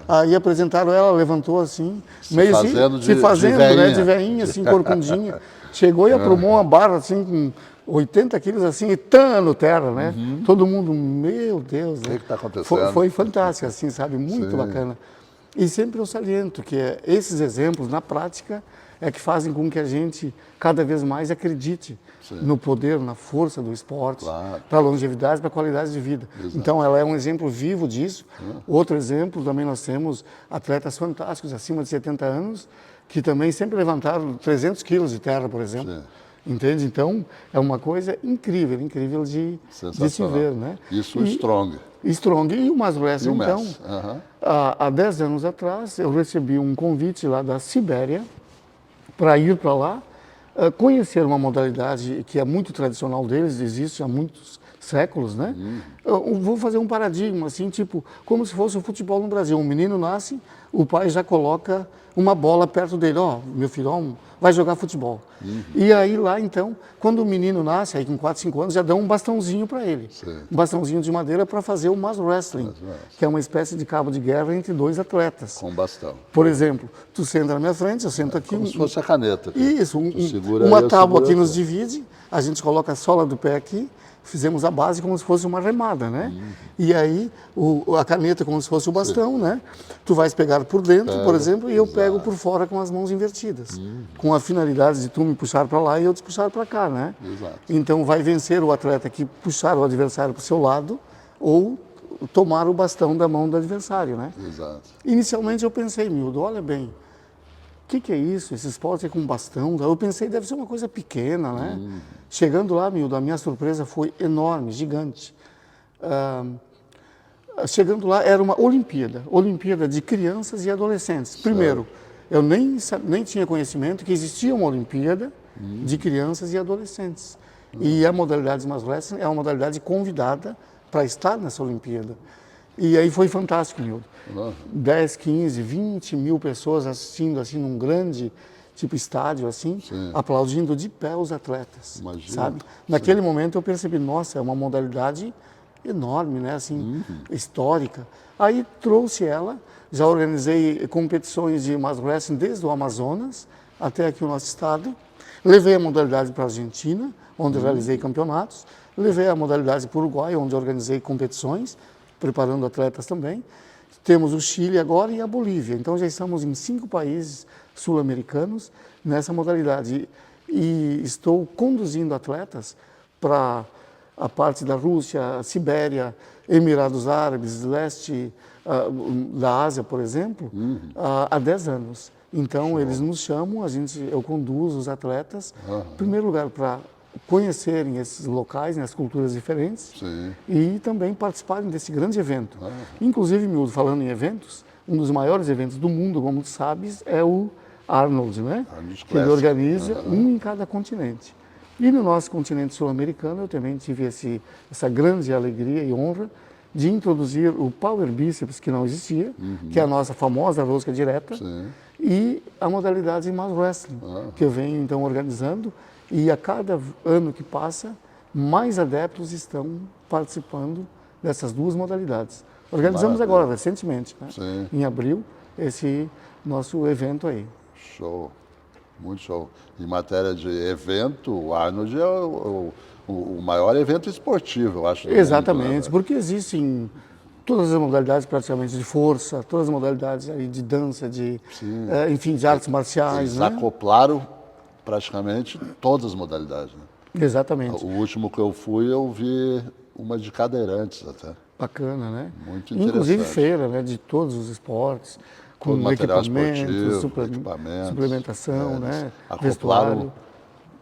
Aí apresentaram ela, levantou assim, Se fazendo se fazendo, de né, de veinha, assim, corcundinha. Chegou e aprumou uma barra, assim, com 80 quilos, assim, e no terra, né? Todo mundo, meu Deus, né? O que está acontecendo? Foi fantástico, assim, sabe? Muito bacana. E sempre eu saliento que esses exemplos, na prática, é que fazem com que a gente cada vez mais acredite no poder, na força do esporte, para a longevidade, para a qualidade de vida. Exato. Então, ela é um exemplo vivo disso. Outro exemplo, também nós temos atletas fantásticos, acima de 70 anos, que também sempre levantaram 300 quilos de terra, por exemplo. Sim. Entende? Então, é uma coisa incrível, incrível de se ver, né? Isso, Strong. Strong. E o Mass Wrestling, então, Uhum. há 10 anos atrás, eu recebi um convite lá da Sibéria para ir para lá, conhecer uma modalidade que é muito tradicional deles, existe há muitos séculos, né? Eu vou fazer um paradigma, assim, tipo, como se fosse o futebol no Brasil. Um menino nasce, o pai já coloca uma bola perto dele. Ó, meu filho, vai jogar futebol. E aí lá, então, quando o menino nasce, aí com 4, 5 anos, já dão um bastãozinho para ele. Sim. Um bastãozinho de madeira para fazer o Mass Wrestling, que é uma espécie de cabo de guerra entre dois atletas. Com bastão. Por exemplo, tu senta na minha frente, eu sento aqui. Como se fosse a caneta. Isso, segura uma aí, tábua aqui segura nos divide, a gente coloca a sola do pé aqui, fizemos a base como se fosse uma remada, né? E aí, a caneta como se fosse o bastão, né? Tu vais pegar por dentro, por exemplo, e eu pego por fora com as mãos invertidas. Com a finalidade de tu me puxar para lá e eu te puxar para cá, né? Exato. Então, vai vencer o atleta que puxar o adversário para o seu lado ou tomar o bastão da mão do adversário, né? Exato. Inicialmente eu pensei, Mildo, olha bem, o que é isso? Esse esporte é com bastão? Eu pensei, deve ser uma coisa pequena, né? Chegando lá, Mildo, a minha surpresa foi enorme, gigante. Chegando lá, era uma Olimpíada de crianças e adolescentes. Primeiro, eu nem tinha conhecimento que existia uma Olimpíada de crianças e adolescentes. E a modalidade de Mass Wrestling é uma modalidade convidada para estar nessa Olimpíada. E aí foi fantástico, Mildo. 10, 15, 20 mil pessoas assistindo, assim, num grande, tipo, estádio, assim, aplaudindo de pé os atletas, sabe? Naquele momento eu percebi, nossa, é uma modalidade enorme, né, assim, histórica. Aí trouxe ela, já organizei competições de Mass Wrestling desde o Amazonas até aqui o nosso estado. Levei a modalidade para a Argentina, onde realizei campeonatos. Levei a modalidade para o Uruguai, onde organizei competições, preparando atletas também. Temos o Chile agora e a Bolívia. Então já estamos em 5 países sul-americanos nessa modalidade. E estou conduzindo atletas para a parte da Rússia, Sibéria, Emirados Árabes, leste da Ásia, por exemplo, há 10 anos. Então eles nos chamam, eu conduzo os atletas, em primeiro lugar para conhecerem esses locais, né, as culturas diferentes, e também participarem desse grande evento. Inclusive, Mildo, falando em eventos, um dos maiores eventos do mundo, como tu sabes, é o Arnold, né? Que ele organiza um em cada continente. E no nosso continente sul-americano, eu também tive essa grande alegria e honra de introduzir o Power Bíceps, que não existia, que é a nossa famosa rosca direta, e a modalidade Mass Wrestling, que eu venho então organizando. E a cada ano que passa, mais adeptos estão participando dessas duas modalidades. Organizamos agora, recentemente, né? Em abril, esse nosso evento aí. Show, muito show. Em matéria de evento, o Arnold é o maior evento esportivo, eu acho. Exatamente, mundo, né? porque existem todas as modalidades praticamente de força, todas as modalidades aí de dança, enfim, de artes marciais. Eles né? acoplaram praticamente todas as modalidades. Né? Exatamente. O último que eu fui, eu vi uma de cadeirantes até. Bacana, né? Muito interessante. Inclusive feira, né, de todos os esportes, com material equipamentos, equipamentos, suplementação, né? Acoplaram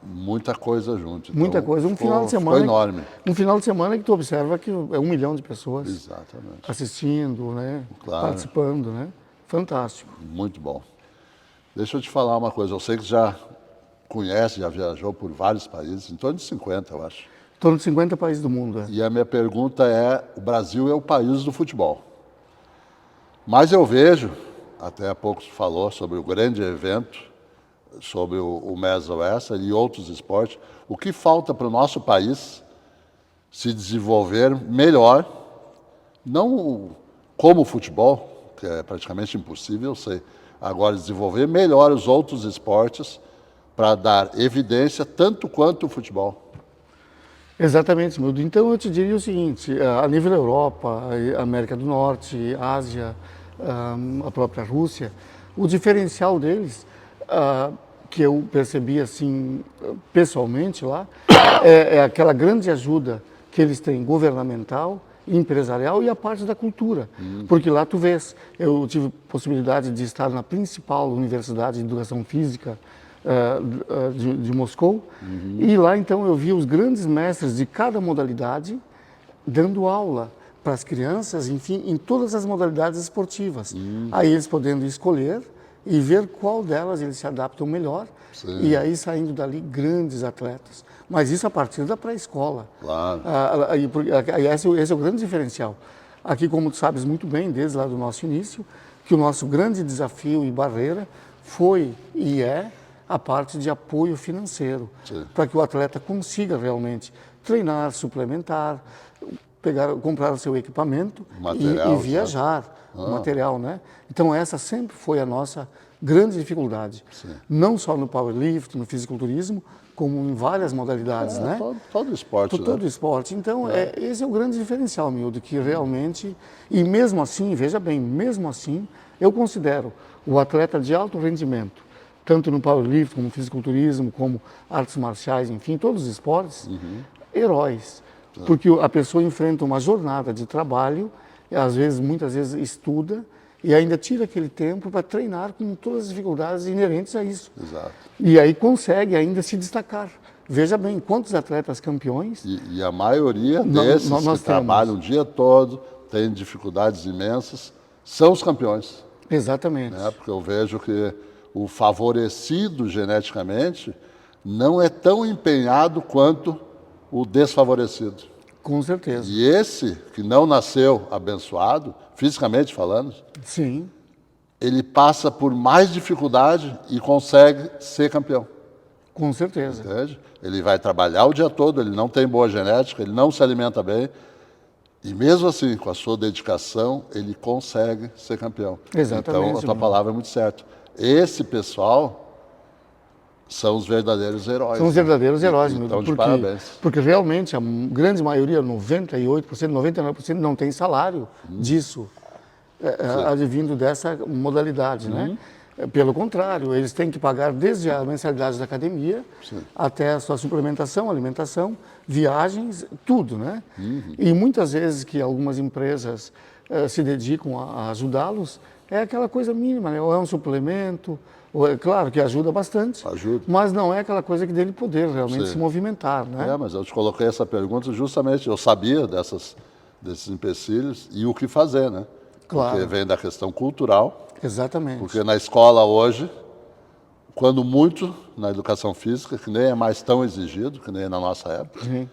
muita coisa junto. Então, muita coisa. Final de semana. Ficou enorme. Um final de semana que tu observa que é 1 milhão de pessoas Exatamente. assistindo, né? Claro. Participando, né? Fantástico. Muito bom. Deixa eu te falar uma coisa. Eu sei que já conhece, já viajou por vários países, em torno de 50, eu acho. Em torno de 50 países do mundo. É. E a minha pergunta é, o Brasil é o país do futebol. Mas eu vejo, até há pouco se falou sobre o grande evento sobre o Mesoeste e outros esportes, o que falta para o nosso país se desenvolver melhor, não como o futebol, que é praticamente impossível, eu sei, agora desenvolver melhor os outros esportes para dar evidência tanto quanto o futebol. Exatamente, Mildo. Então eu te diria o seguinte, a nível Europa, América do Norte, Ásia, a própria Rússia, o diferencial deles, que eu percebi assim pessoalmente lá, é aquela grande ajuda que eles têm governamental, empresarial e a parte da cultura. Porque lá tu vês, eu tive possibilidade de estar na principal universidade de educação física de Moscou, e lá então eu vi os grandes mestres de cada modalidade dando aula para as crianças, enfim, em todas as modalidades esportivas. Aí eles podendo escolher e ver qual delas eles se adaptam melhor. Sim. E aí saindo dali grandes atletas. Mas isso a partir da pré-escola. Claro. Esse é o grande diferencial. Aqui, como tu sabes muito bem, desde lá do nosso início, que o nosso grande desafio e barreira foi e é a parte de apoio financeiro, para que o atleta consiga realmente treinar, suplementar, comprar o seu equipamento e viajar, o material, né? Então essa sempre foi a nossa grande dificuldade, não só no powerlift, no fisiculturismo, como em várias modalidades, né? Todo esporte, né? Todo esporte. Então, esse é o grande diferencial, Mildo, que realmente, e mesmo assim, veja bem, mesmo assim, eu considero o atleta de alto rendimento, tanto no powerlifting, como no fisiculturismo, como artes marciais, enfim, todos os esportes, heróis. Porque a pessoa enfrenta uma jornada de trabalho, e às vezes, muitas vezes, estuda, e ainda tira aquele tempo para treinar com todas as dificuldades inerentes a isso. Exato. E aí consegue ainda se destacar. Veja bem, quantos atletas campeões... E a maioria desses que trabalham o dia todo, têm dificuldades imensas, são os campeões. Exatamente. Né? Porque eu vejo que o favorecido geneticamente não é tão empenhado quanto o desfavorecido. Com certeza. E esse que não nasceu abençoado, fisicamente falando, sim, ele passa por mais dificuldade e consegue ser campeão. Com certeza. Entende? Ele vai trabalhar o dia todo, ele não tem boa genética, ele não se alimenta bem, e mesmo assim, com a sua dedicação, ele consegue ser campeão. Exatamente. Então, a tua palavra é muito certa. Esse pessoal são os verdadeiros heróis. São os verdadeiros heróis, então, de parabéns. Porque realmente a grande maioria, 98%, 99%, não tem salário disso, advindo dessa modalidade, né? Pelo contrário, eles têm que pagar desde a mensalidade da academia até a sua suplementação, alimentação, viagens, tudo, né? E muitas vezes que algumas empresas se dedicam a ajudá-los, é aquela coisa mínima, né? Ou é um suplemento, ou é claro que ajuda bastante, mas não é aquela coisa que dele poder realmente se movimentar, né? Mas eu te coloquei essa pergunta justamente, eu sabia desses empecilhos e o que fazer, né? Claro. Porque vem da questão cultural. Exatamente. Porque na escola hoje, quando muito na educação física, que nem é mais tão exigido, que nem na nossa época,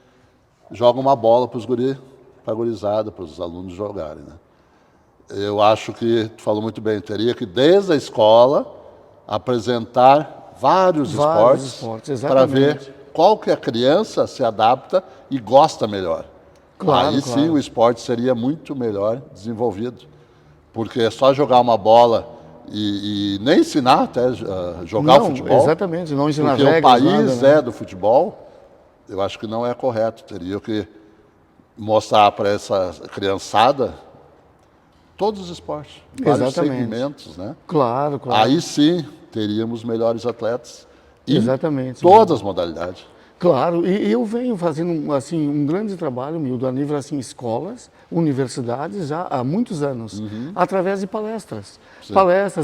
joga uma bola para os guris, para a gurizada, para os alunos jogarem, né? Eu acho que, tu falou muito bem, teria que desde a escola apresentar vários esportes para ver qual que a criança se adapta e gosta melhor. Claro, Aí sim o esporte seria muito melhor desenvolvido. Porque é só jogar uma bola e nem ensinar até jogar o futebol. Exatamente, não ensinar porque regras, o país nada, né? do futebol, eu acho que não é correto. Teria que mostrar para essa criançada todos os esportes, vários segmentos, né? Claro, claro. Aí sim teríamos melhores atletas em todas as modalidades. Claro, e eu venho fazendo assim um grande trabalho, Mildo, a nível assim escolas, universidades já há muitos anos, através de palestras,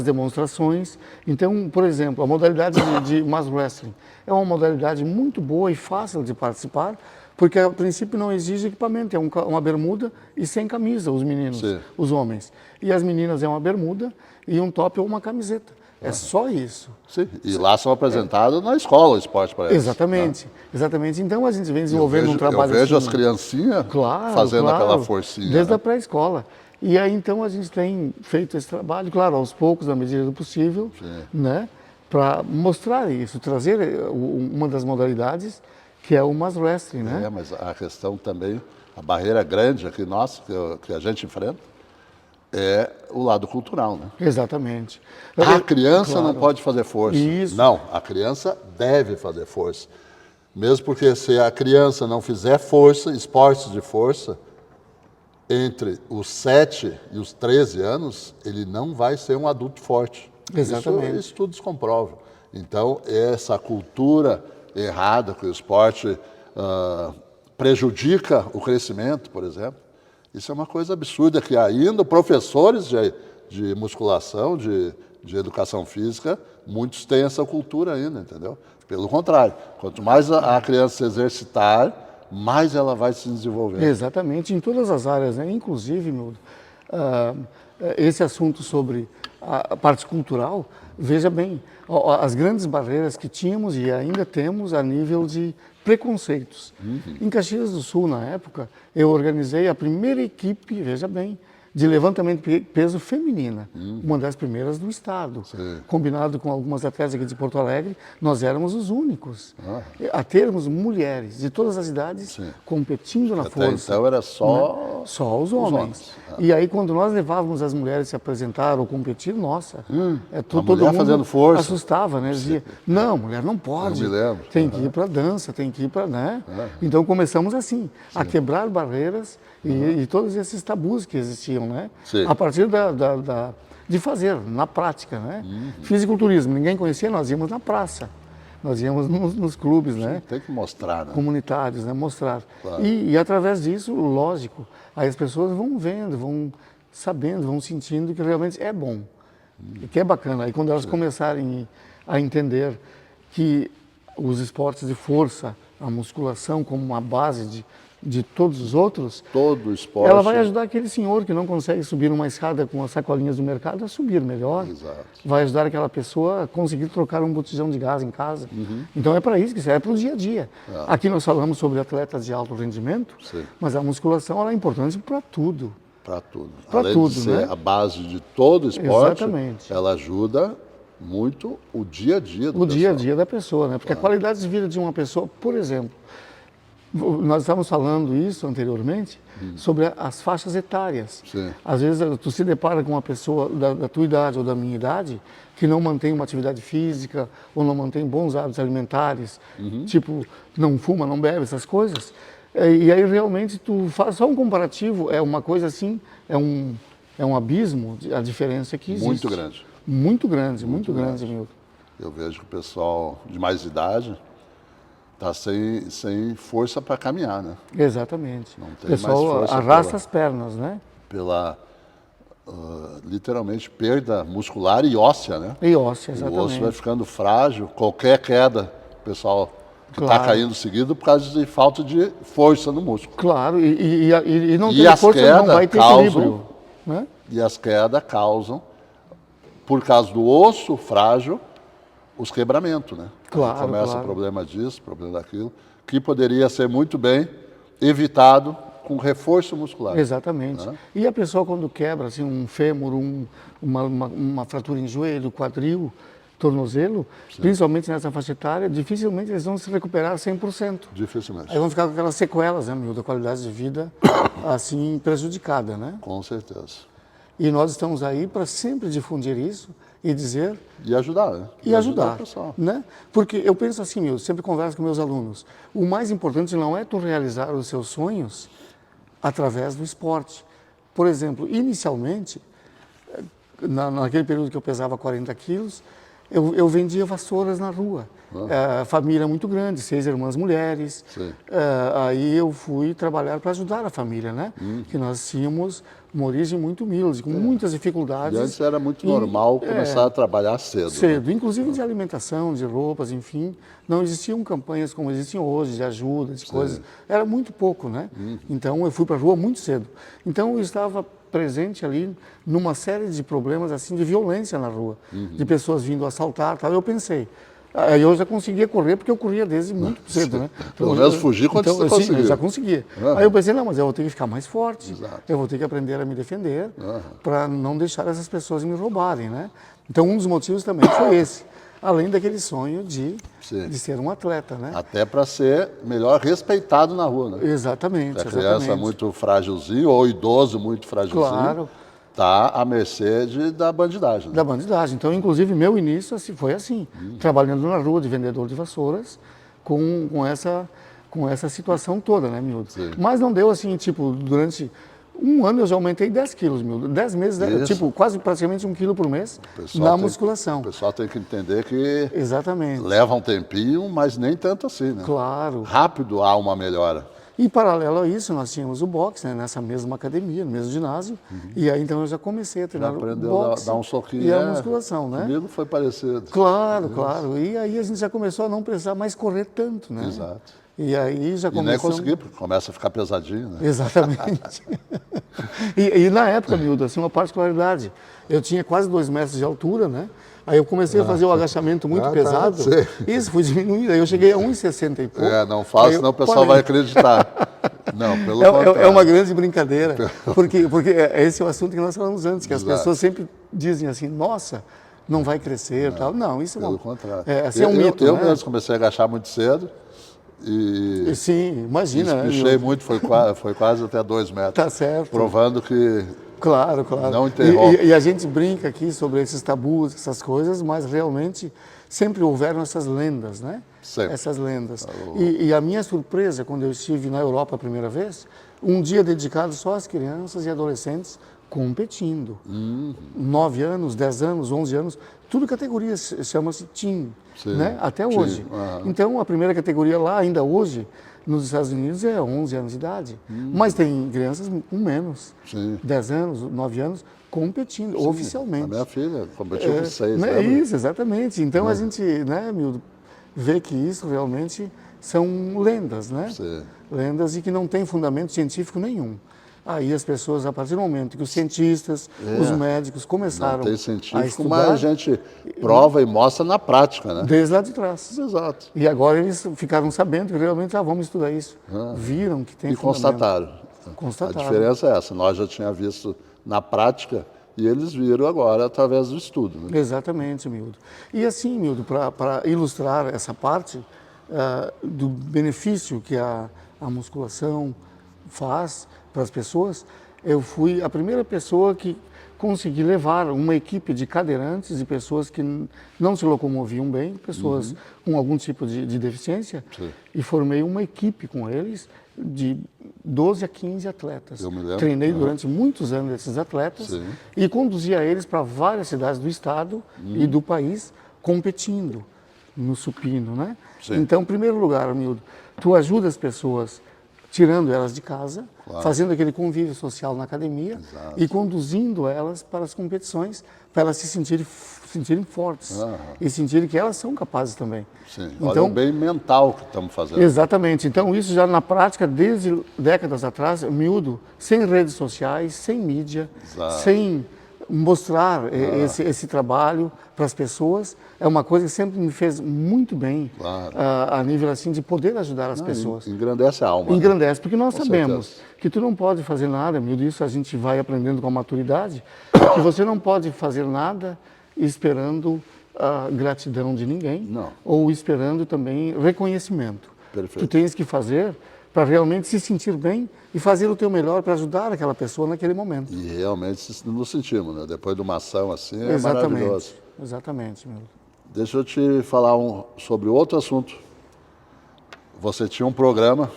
demonstrações. Então, por exemplo, a modalidade de mass wrestling é uma modalidade muito boa e fácil de participar, porque a princípio não exige equipamento, é uma bermuda e sem camisa, os meninos, os homens. E as meninas é uma bermuda e um top ou uma camiseta. É só isso. Sim, e lá são apresentados na escola o esporte para eles. Exatamente, exatamente. Então a gente vem desenvolvendo um trabalho eu vejo assim, as criancinhas fazendo aquela forcinha. desde a pré-escola. E aí então a gente tem feito esse trabalho, claro, aos poucos, na medida do possível, né? para mostrar isso, trazer uma das modalidades que é o mass wrestling, né? Mas a questão também, a barreira grande aqui nossa, que a gente enfrenta, é o lado cultural, né? Exatamente. A criança Claro. não pode fazer força. Isso. Não, a criança deve fazer força. Mesmo porque se a criança não fizer força, esportes de força, entre os 7 e os 13 anos, ele não vai ser um adulto forte. Exatamente. Isso estudos comprovam. Então, essa cultura errada que o esporte prejudica o crescimento, por exemplo, isso é uma coisa absurda, que ainda professores de musculação, de educação física, muitos têm essa cultura ainda, entendeu? Pelo contrário, quanto mais a criança se exercitar, mais ela vai se desenvolver. Exatamente, em todas as áreas, né? Inclusive, Milton, esse assunto sobre a parte cultural, veja bem, as grandes barreiras que tínhamos e ainda temos a nível de preconceitos. Em Caxias do Sul, na época, eu organizei a primeira equipe, veja bem, de levantamento de peso feminina, uma das primeiras do estado. Sim. Combinado com algumas atletas aqui de Porto Alegre, nós éramos os únicos a termos mulheres de todas as idades competindo na Até força. então era Né? Só os homens. E aí, quando nós levávamos as mulheres se apresentar ou competir, nossa, todo mulher mundo fazendo força. assustava, né? Dizia, não, mulher não pode, Eu me lembro. tem que ir para dança, tem que ir para... Né? Então começamos assim, a quebrar barreiras e todos esses tabus que existiam, né? Sim. A partir de fazer, na prática, né? Fisiculturismo, ninguém conhecia, nós íamos na praça. Nós íamos nos clubes, né? Tem que mostrar, né? Comunitários, né? Mostrar. Claro. E através disso, lógico, aí as pessoas vão vendo, vão sabendo, vão sentindo que realmente é bom, que é bacana. Aí quando elas começarem a entender que os esportes de força, a musculação como uma base de todos os outros, Todo esporte. ela vai ajudar aquele senhor que não consegue subir uma escada com as sacolinhas do mercado a subir melhor. Exato. Vai ajudar aquela pessoa a conseguir trocar um botijão de gás em casa. Então é para isso que serve, é para o dia a dia. Aqui nós falamos sobre atletas de alto rendimento, mas a musculação ela é importante para tudo. Para tudo. Pra Além tudo, de ser né? a base de todo esporte, Exatamente. ela ajuda muito o dia a dia do O dia a pessoal. dia da pessoa, né? Porque a qualidade de vida de uma pessoa, por exemplo, nós estávamos falando isso anteriormente, sobre as faixas etárias. Sim. Às vezes tu se depara com uma pessoa da tua idade ou da minha idade que não mantém uma atividade física ou não mantém bons hábitos alimentares, tipo, não fuma, não bebe, essas coisas. E aí realmente tu faz só um comparativo, é uma coisa assim, é um abismo, a diferença que existe. Muito grande. Muito grande, muito grande, Milton. Eu vejo que o pessoal de mais idade está sem força para caminhar, né? Exatamente. Não tem O pessoal mais força arrasta pela- as pernas, né? Pela, literalmente, perda muscular e óssea, né? E óssea, O osso exatamente. vai ficando frágil, qualquer queda, o pessoal que está Claro. caindo seguido por causa de falta de força no músculo. Claro, e não E tem as força, não quedas vai ter causam- equilíbrio. Né? E as quedas causam, por causa do osso frágil, os quebramentos, né? Claro, Aí começa claro. o problema disso, problema daquilo, que poderia ser muito bem evitado com reforço muscular. Exatamente. E a pessoa quando quebra assim, um fêmur, uma fratura em joelho, quadril, tornozelo, principalmente nessa faixa etária, dificilmente eles vão se recuperar 100%. Dificilmente. Aí vão ficar com aquelas sequelas, né, Milton, da qualidade de vida assim prejudicada, né? Com certeza. E nós estamos aí para sempre difundir isso e dizer E ajudar, né? e ajudar, o pessoal. né? Porque eu penso assim, eu sempre converso com meus alunos, o mais importante não é tu realizar os seus sonhos através do esporte. Por exemplo, inicialmente, naquele período que eu pesava 40 quilos, eu vendia vassouras na rua. Família muito grande, 6 irmãs mulheres. Sim. Aí eu fui trabalhar para ajudar a família, né? Que nós tínhamos uma origem muito humilde, com muitas dificuldades. E antes era muito normal começar a trabalhar cedo. Né? Cedo, inclusive de alimentação, de roupas, enfim. Não existiam campanhas como existem hoje, de ajuda, de coisas. Era muito pouco, né? Então eu fui para a rua muito cedo. Então eu estava presente ali numa série de problemas assim de violência na rua, de pessoas vindo assaltar, tal. Eu pensei, aí eu já conseguia correr porque eu corria desde muito cedo, né? Pelo menos fugir quando você sim, conseguia. eu já conseguia. Aí eu pensei, não, mas eu vou ter que ficar mais forte. Exato. Eu vou ter que aprender a me defender para não deixar essas pessoas me roubarem, né? Então um dos motivos também foi esse. além daquele sonho de Sim. ser um atleta, né? Até para ser melhor respeitado na rua, né? Exatamente, A criança exatamente. muito frágilzinho ou idoso muito frágilzinho, Claro. está à mercê da bandidagem. Né? Da bandidagem. Então, inclusive, meu início foi assim, trabalhando na rua de vendedor de vassouras, com essa situação toda, né, miúdo? Sim. Mas não deu assim, tipo, durante um ano eu já aumentei 10 quilos, miúdo. 10 meses, tipo, quase praticamente 1 quilo por mês na musculação. O pessoal tem que entender que Exatamente. leva um tempinho, mas nem tanto assim, né? Claro. Rápido há uma melhora. E paralelo a isso, nós tínhamos o boxe, né, nessa mesma academia, no mesmo ginásio. E aí, então, eu já comecei a treinar o boxe Dar um soquinho. e a musculação, né? Comigo foi parecido. Claro, claro. E aí a gente já começou a não precisar mais correr tanto, né? Exato. E aí já E nem começou... consegui, porque começa a ficar pesadinho, né? Exatamente. e na época, miúdo, assim, uma particularidade. Eu tinha quase 2 metros de altura, né? Aí eu comecei a fazer o agachamento muito pesado. Isso, fui diminuindo. Aí eu cheguei a 1,60 e pouco. Não faço, senão o pessoal vai acreditar. Não, pelo contrário. É uma grande brincadeira. Porque esse é o assunto que nós falamos antes, que as pessoas sempre dizem assim, nossa, não vai crescer, tal. Não, isso pelo contrário. Assim, é um mito, eu né? mesmo comecei a agachar muito cedo. E sim, imagina. Espichei muito, foi quase até 2 metros. Tá certo. Provando que Claro, claro. não interrompe. E a gente brinca aqui sobre esses tabus, essas coisas, mas realmente sempre houveram essas lendas, né? Sempre. Essas lendas. E a minha surpresa, quando eu estive na Europa a primeira vez, um dia dedicado só às crianças e adolescentes competindo. 9 anos, 10 anos, 11 anos, tudo categoria chama-se teen, né? Até hoje. Então, a primeira categoria lá, ainda hoje, nos Estados Unidos é 11 anos de idade. Mas tem crianças com menos, 10 anos, 9 anos, competindo oficialmente. A minha filha competiu com 6 né? anos. Isso, exatamente. Então a gente, né, Mildo, vê que isso realmente são lendas, né? Sim. Lendas e que não tem fundamento científico nenhum. Aí as pessoas, a partir do momento que os cientistas, os médicos começaram Não tem a científico, estudar, mas a gente prova e mostra na prática, né? desde lá de trás. Exato. E agora eles ficaram sabendo que realmente, vamos estudar isso. Viram que tem E fundamento. constataram. A diferença é essa. Nós já tínhamos visto na prática e eles viram agora através do estudo. Né? Exatamente, Mildo. E assim, Mildo, para ilustrar essa parte do benefício que a musculação faz para as pessoas, eu fui a primeira pessoa que consegui levar uma equipe de cadeirantes e pessoas que não se locomoviam bem, pessoas com algum tipo de deficiência, e formei uma equipe com eles de 12 a 15 atletas. Eu me lembro. Treinei durante muitos anos esses atletas e conduzia eles para várias cidades do estado e do país competindo no supino, né? Então, em primeiro lugar, Amildo, tu ajuda as pessoas tirando elas de casa, fazendo aquele convívio social na academia e conduzindo elas para as competições, para elas se sentirem fortes e sentirem que elas são capazes também. Sim. Então, olha o bem mental que estamos fazendo. Exatamente. Então, isso já na prática, desde décadas atrás, miúdo, sem redes sociais, sem mídia, sem mostrar esse trabalho para as pessoas, é uma coisa que sempre me fez muito bem a nível assim de poder ajudar as pessoas. Engrandece a alma. Engrandece, porque nós Com sabemos certeza. que tu não pode fazer nada, miúdo, isso a gente vai aprendendo com a maturidade, que você não pode fazer nada esperando a gratidão de ninguém, ou esperando também reconhecimento. Perfeito. Tu tens que fazer para realmente se sentir bem e fazer o teu melhor para ajudar aquela pessoa naquele momento. E realmente nos sentimos, né? Depois de uma ação assim, é maravilhoso. Exatamente, meu. Deixa eu te falar sobre outro assunto. Você tinha um programa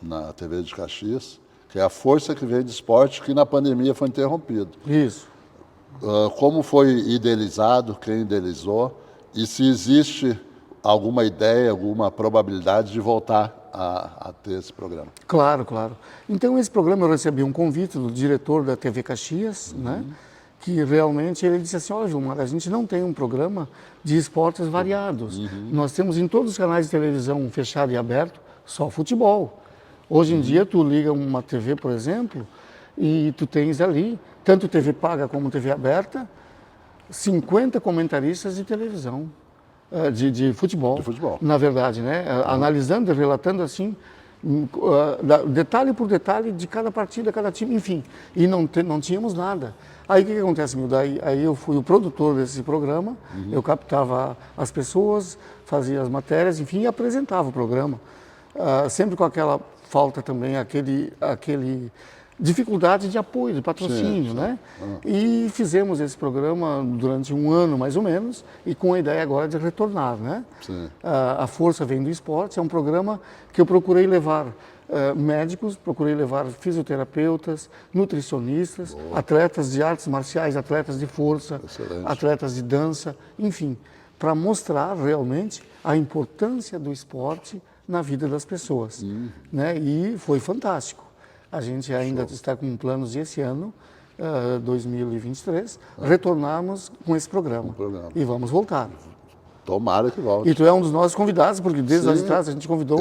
na TV de Caxias, que é a Força que Vem de Esporte, que na pandemia foi interrompido. Isso. Como foi idealizado, quem idealizou, e se existe alguma ideia, alguma probabilidade de voltar a ter esse programa? Claro, claro. Então, esse programa eu recebi um convite do diretor da TV Caxias, né? Que realmente ele disse assim, olha, Vilmar, a gente não tem um programa de esportes variados. Nós temos em todos os canais de televisão fechado e aberto, só futebol. Hoje em dia, tu liga uma TV, por exemplo, e tu tens ali, tanto TV paga como TV aberta, 50 comentaristas de televisão, de futebol. De futebol. Na verdade, né? Analisando e relatando assim, detalhe por detalhe de cada partida, cada time, enfim. E não tínhamos nada. Aí o que acontece, Mildo? Aí eu fui o produtor desse programa, eu captava as pessoas, fazia as matérias, enfim, e apresentava o programa. Sempre com aquela falta também, aquele dificuldade de apoio, de patrocínio, né? E fizemos esse programa durante um ano, mais ou menos, e com a ideia agora de retornar, né? A Força Vem do Esporte é um programa que eu procurei levar médicos, procurei levar fisioterapeutas, nutricionistas, atletas de artes marciais, atletas de força, atletas de dança, enfim, para mostrar realmente a importância do esporte na vida das pessoas, né? E foi fantástico. A gente ainda está com planos de esse ano, 2023, retornarmos com esse programa. E vamos voltar. Tomara que volte. E tu é um dos nossos convidados, porque desde lá de trás a gente convidou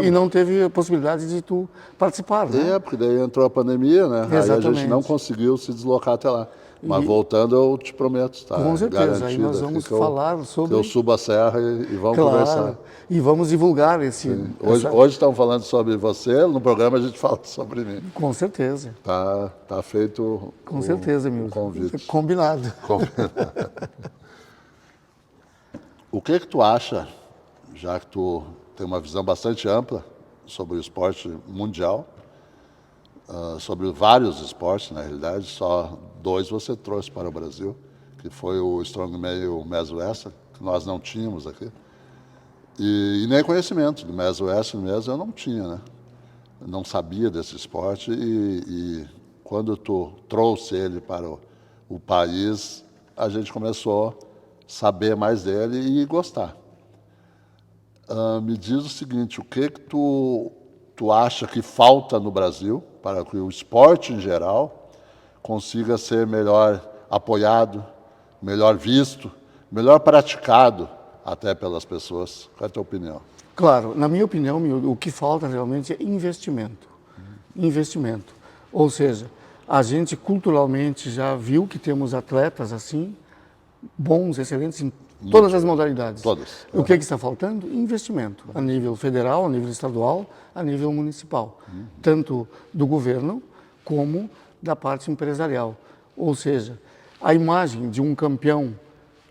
e não teve a possibilidade de tu participar, né? Porque daí entrou a pandemia, né? Exatamente. Aí a gente não conseguiu se deslocar até lá. Mas voltando, eu te prometo, tá? Com certeza, aí nós vamos falar sobre... Eu subo a serra e vamos conversar. E vamos divulgar esse... Hoje estão falando sobre você, no programa a gente fala sobre mim. Com certeza. Tá feito Com certeza, Milton. Convite. Combinado. O que tu acha, já que tu tem uma visão bastante ampla sobre o esporte mundial, sobre vários esportes, na realidade, só 2 você trouxe para o Brasil, que foi o Strongman e o Mass Wrestling, que nós não tínhamos aqui. E nem conhecimento do Mass Wrestling mesmo eu não tinha, né? Eu não sabia desse esporte e quando tu trouxe ele para o país, a gente começou a saber mais dele e gostar. Me diz o seguinte, o que tu acha que falta no Brasil para que o esporte em geral consiga ser melhor apoiado, melhor visto, melhor praticado até pelas pessoas? Qual é a tua opinião? Claro, na minha opinião, o que falta realmente é investimento. Investimento. Ou seja, a gente culturalmente já viu que temos atletas assim, bons, excelentes em todas as modalidades. Todas. O que está faltando? Investimento, a nível federal, a nível estadual, a nível municipal. Tanto do governo como da parte empresarial. Ou seja, a imagem de um campeão,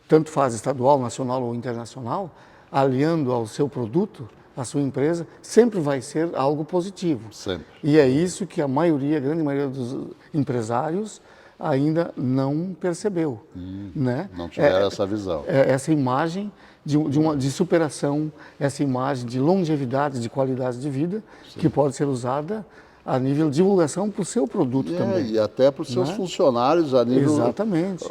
tanto faz estadual, nacional ou internacional, aliando ao seu produto, à sua empresa, sempre vai ser algo positivo. Sempre. E é isso que a grande maioria dos empresários ainda não percebeu, né? Não tiveram essa visão. Essa imagem de superação, essa imagem de longevidade, de qualidade de vida, que pode ser usada a nível de divulgação para o seu produto também. E até para os seus funcionários, a nível... Exatamente.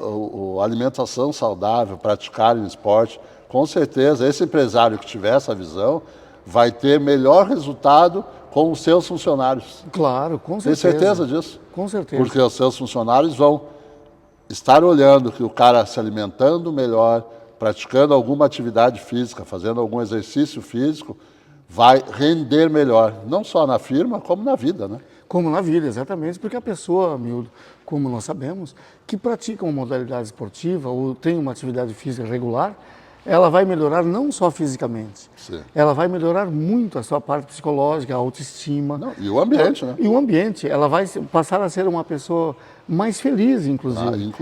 Alimentação saudável, praticarem esporte. Com certeza, esse empresário que tiver essa visão vai ter melhor resultado com os seus funcionários. Claro, com certeza. Tem certeza disso? Com certeza. Porque os seus funcionários vão estar olhando que o cara se alimentando melhor, praticando alguma atividade física, fazendo algum exercício físico, vai render melhor, não só na firma, como na vida, né? Como na vida, exatamente, porque a pessoa, Mildo, como nós sabemos, que pratica uma modalidade esportiva ou tem uma atividade física regular, ela vai melhorar não só fisicamente, ela vai melhorar muito a sua parte psicológica, a autoestima. E o ambiente, né? E o ambiente, ela vai passar a ser uma pessoa mais feliz, inclusive.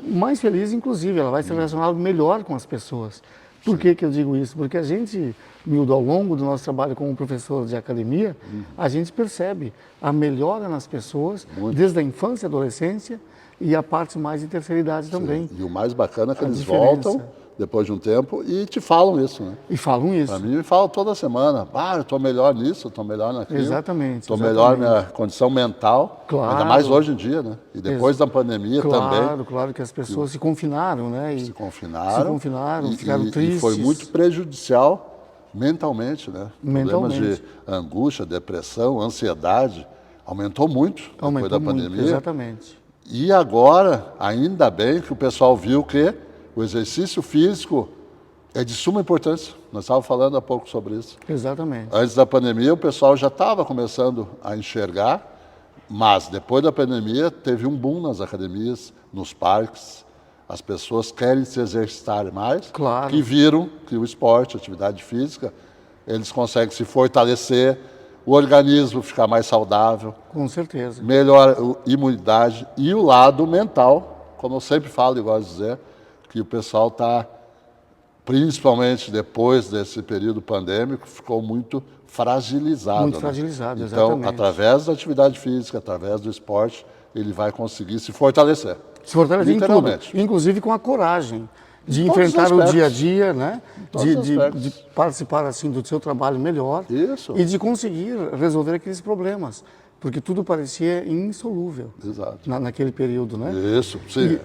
Mais feliz, inclusive, ela vai se relacionar melhor com as pessoas. Por que eu digo isso? Porque a gente, Mildo, ao longo do nosso trabalho como professor de academia, a gente percebe a melhora nas pessoas, desde a infância e adolescência, e a parte mais de terceira idade também. E o mais bacana é que eles voltam depois de um tempo e te falam isso, né? E falam isso. Para mim, me falam toda semana, eu estou melhor nisso, estou melhor naquilo. Exatamente. Estou melhor na minha condição mental, ainda mais hoje em dia, né? E depois da pandemia também. Claro que as pessoas se confinaram, né? Se confinaram, ficaram tristes. E foi muito prejudicial mentalmente, né? Problemas de angústia, depressão, ansiedade, aumentou muito depois da pandemia. Exatamente. E agora, ainda bem que o pessoal viu que o exercício físico é de suma importância. Nós estávamos falando há pouco sobre isso. Exatamente. Antes da pandemia, o pessoal já estava começando a enxergar, mas depois da pandemia, teve um boom nas academias, nos parques. As pessoas querem se exercitar mais, que viram que o esporte, a atividade física, eles conseguem se fortalecer, o organismo ficar mais saudável, Com certeza. melhora a imunidade e o lado mental, como eu sempre falo e gosto de dizer, que o pessoal está, principalmente depois desse período pandêmico, ficou muito fragilizado. Muito né? fragilizado, Então, exatamente. através da atividade física, através do esporte, ele vai conseguir se fortalecer. Se fortalecer em tudo, Literalmente. inclusive com a coragem de Em todos os enfrentar o aspectos. dia a dia, né? todos os De aspectos. participar assim do seu trabalho melhor Isso. e de conseguir resolver aqueles problemas, porque tudo parecia insolúvel Exato. naquele período, né? Isso, sim.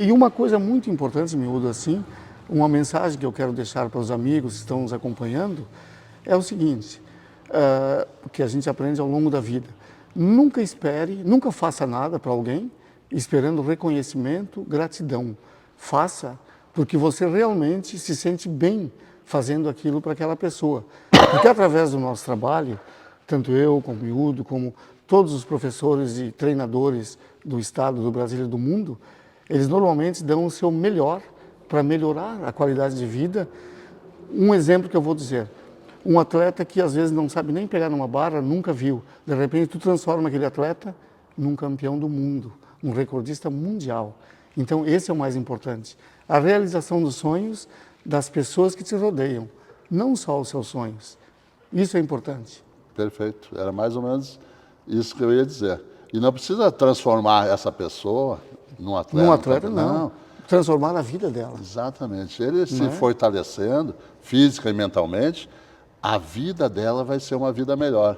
E uma coisa muito importante, miúdo, assim, uma mensagem que eu quero deixar para os amigos que estão nos acompanhando é o seguinte, que a gente aprende ao longo da vida. Nunca espere, nunca faça nada para alguém esperando reconhecimento, gratidão. Faça porque você realmente se sente bem fazendo aquilo para aquela pessoa. Porque através do nosso trabalho, tanto eu como o miúdo, como todos os professores e treinadores do estado, do Brasil e do mundo, eles normalmente dão o seu melhor para melhorar a qualidade de vida. Um exemplo que eu vou dizer, um atleta que às vezes não sabe nem pegar numa barra, nunca viu, de repente tu transforma aquele atleta num campeão do mundo, um recordista mundial. Então esse é o mais importante, a realização dos sonhos das pessoas que te rodeiam, não só os seus sonhos. Isso é importante. Perfeito. Era mais ou menos isso que eu ia dizer. E não precisa transformar essa pessoa num atleta. Num atleta, não. Transformar a vida dela. Exatamente. Ele se fortalecendo, física e mentalmente, a vida dela vai ser uma vida melhor.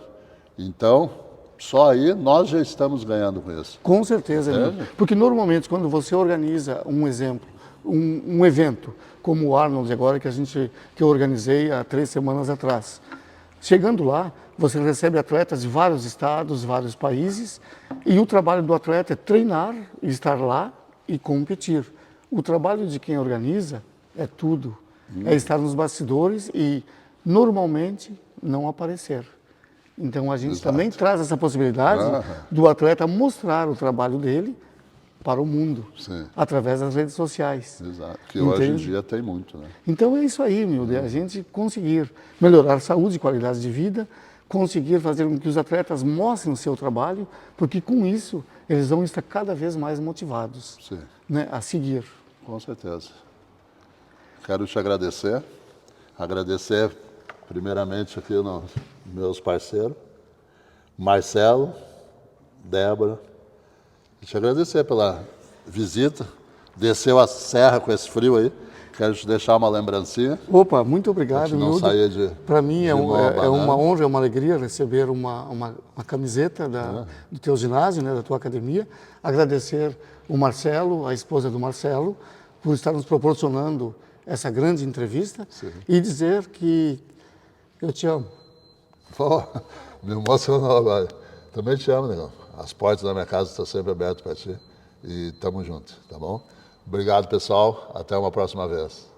Então, só aí nós já estamos ganhando com isso. Com certeza, amigo. Porque normalmente quando você organiza um exemplo, um evento, como o Arnold agora, que eu organizei há 3 semanas atrás. Chegando lá, você recebe atletas de vários estados, vários países, e o trabalho do atleta é treinar, estar lá e competir. O trabalho de quem organiza é tudo. É estar nos bastidores e, normalmente, não aparecer. Então, a gente também traz essa possibilidade do atleta mostrar o trabalho dele para o mundo, através das redes sociais. Exato, que hoje em dia tem muito, né? Então é isso aí, miúdo, é a gente conseguir melhorar a saúde e qualidade de vida, conseguir fazer com que os atletas mostrem o seu trabalho, porque com isso eles vão estar cada vez mais motivados, né, a seguir. Com certeza. Quero te agradecer primeiramente aqui nos meus parceiros, Marcelo, Débora, e te agradecer pela visita, desceu a serra com esse frio aí, quero te deixar uma lembrancinha. Opa, muito obrigado, não saia de para mim é uma honra, é uma alegria receber uma camiseta do teu ginásio, né, da tua academia. Agradecer o Marcelo, a esposa do Marcelo, por estar nos proporcionando essa grande entrevista e dizer que eu te amo. Pô, me emocionou agora. Também te amo, negão. As portas da minha casa estão sempre abertas para ti e tamo junto, tá bom? Obrigado, pessoal. Até uma próxima vez.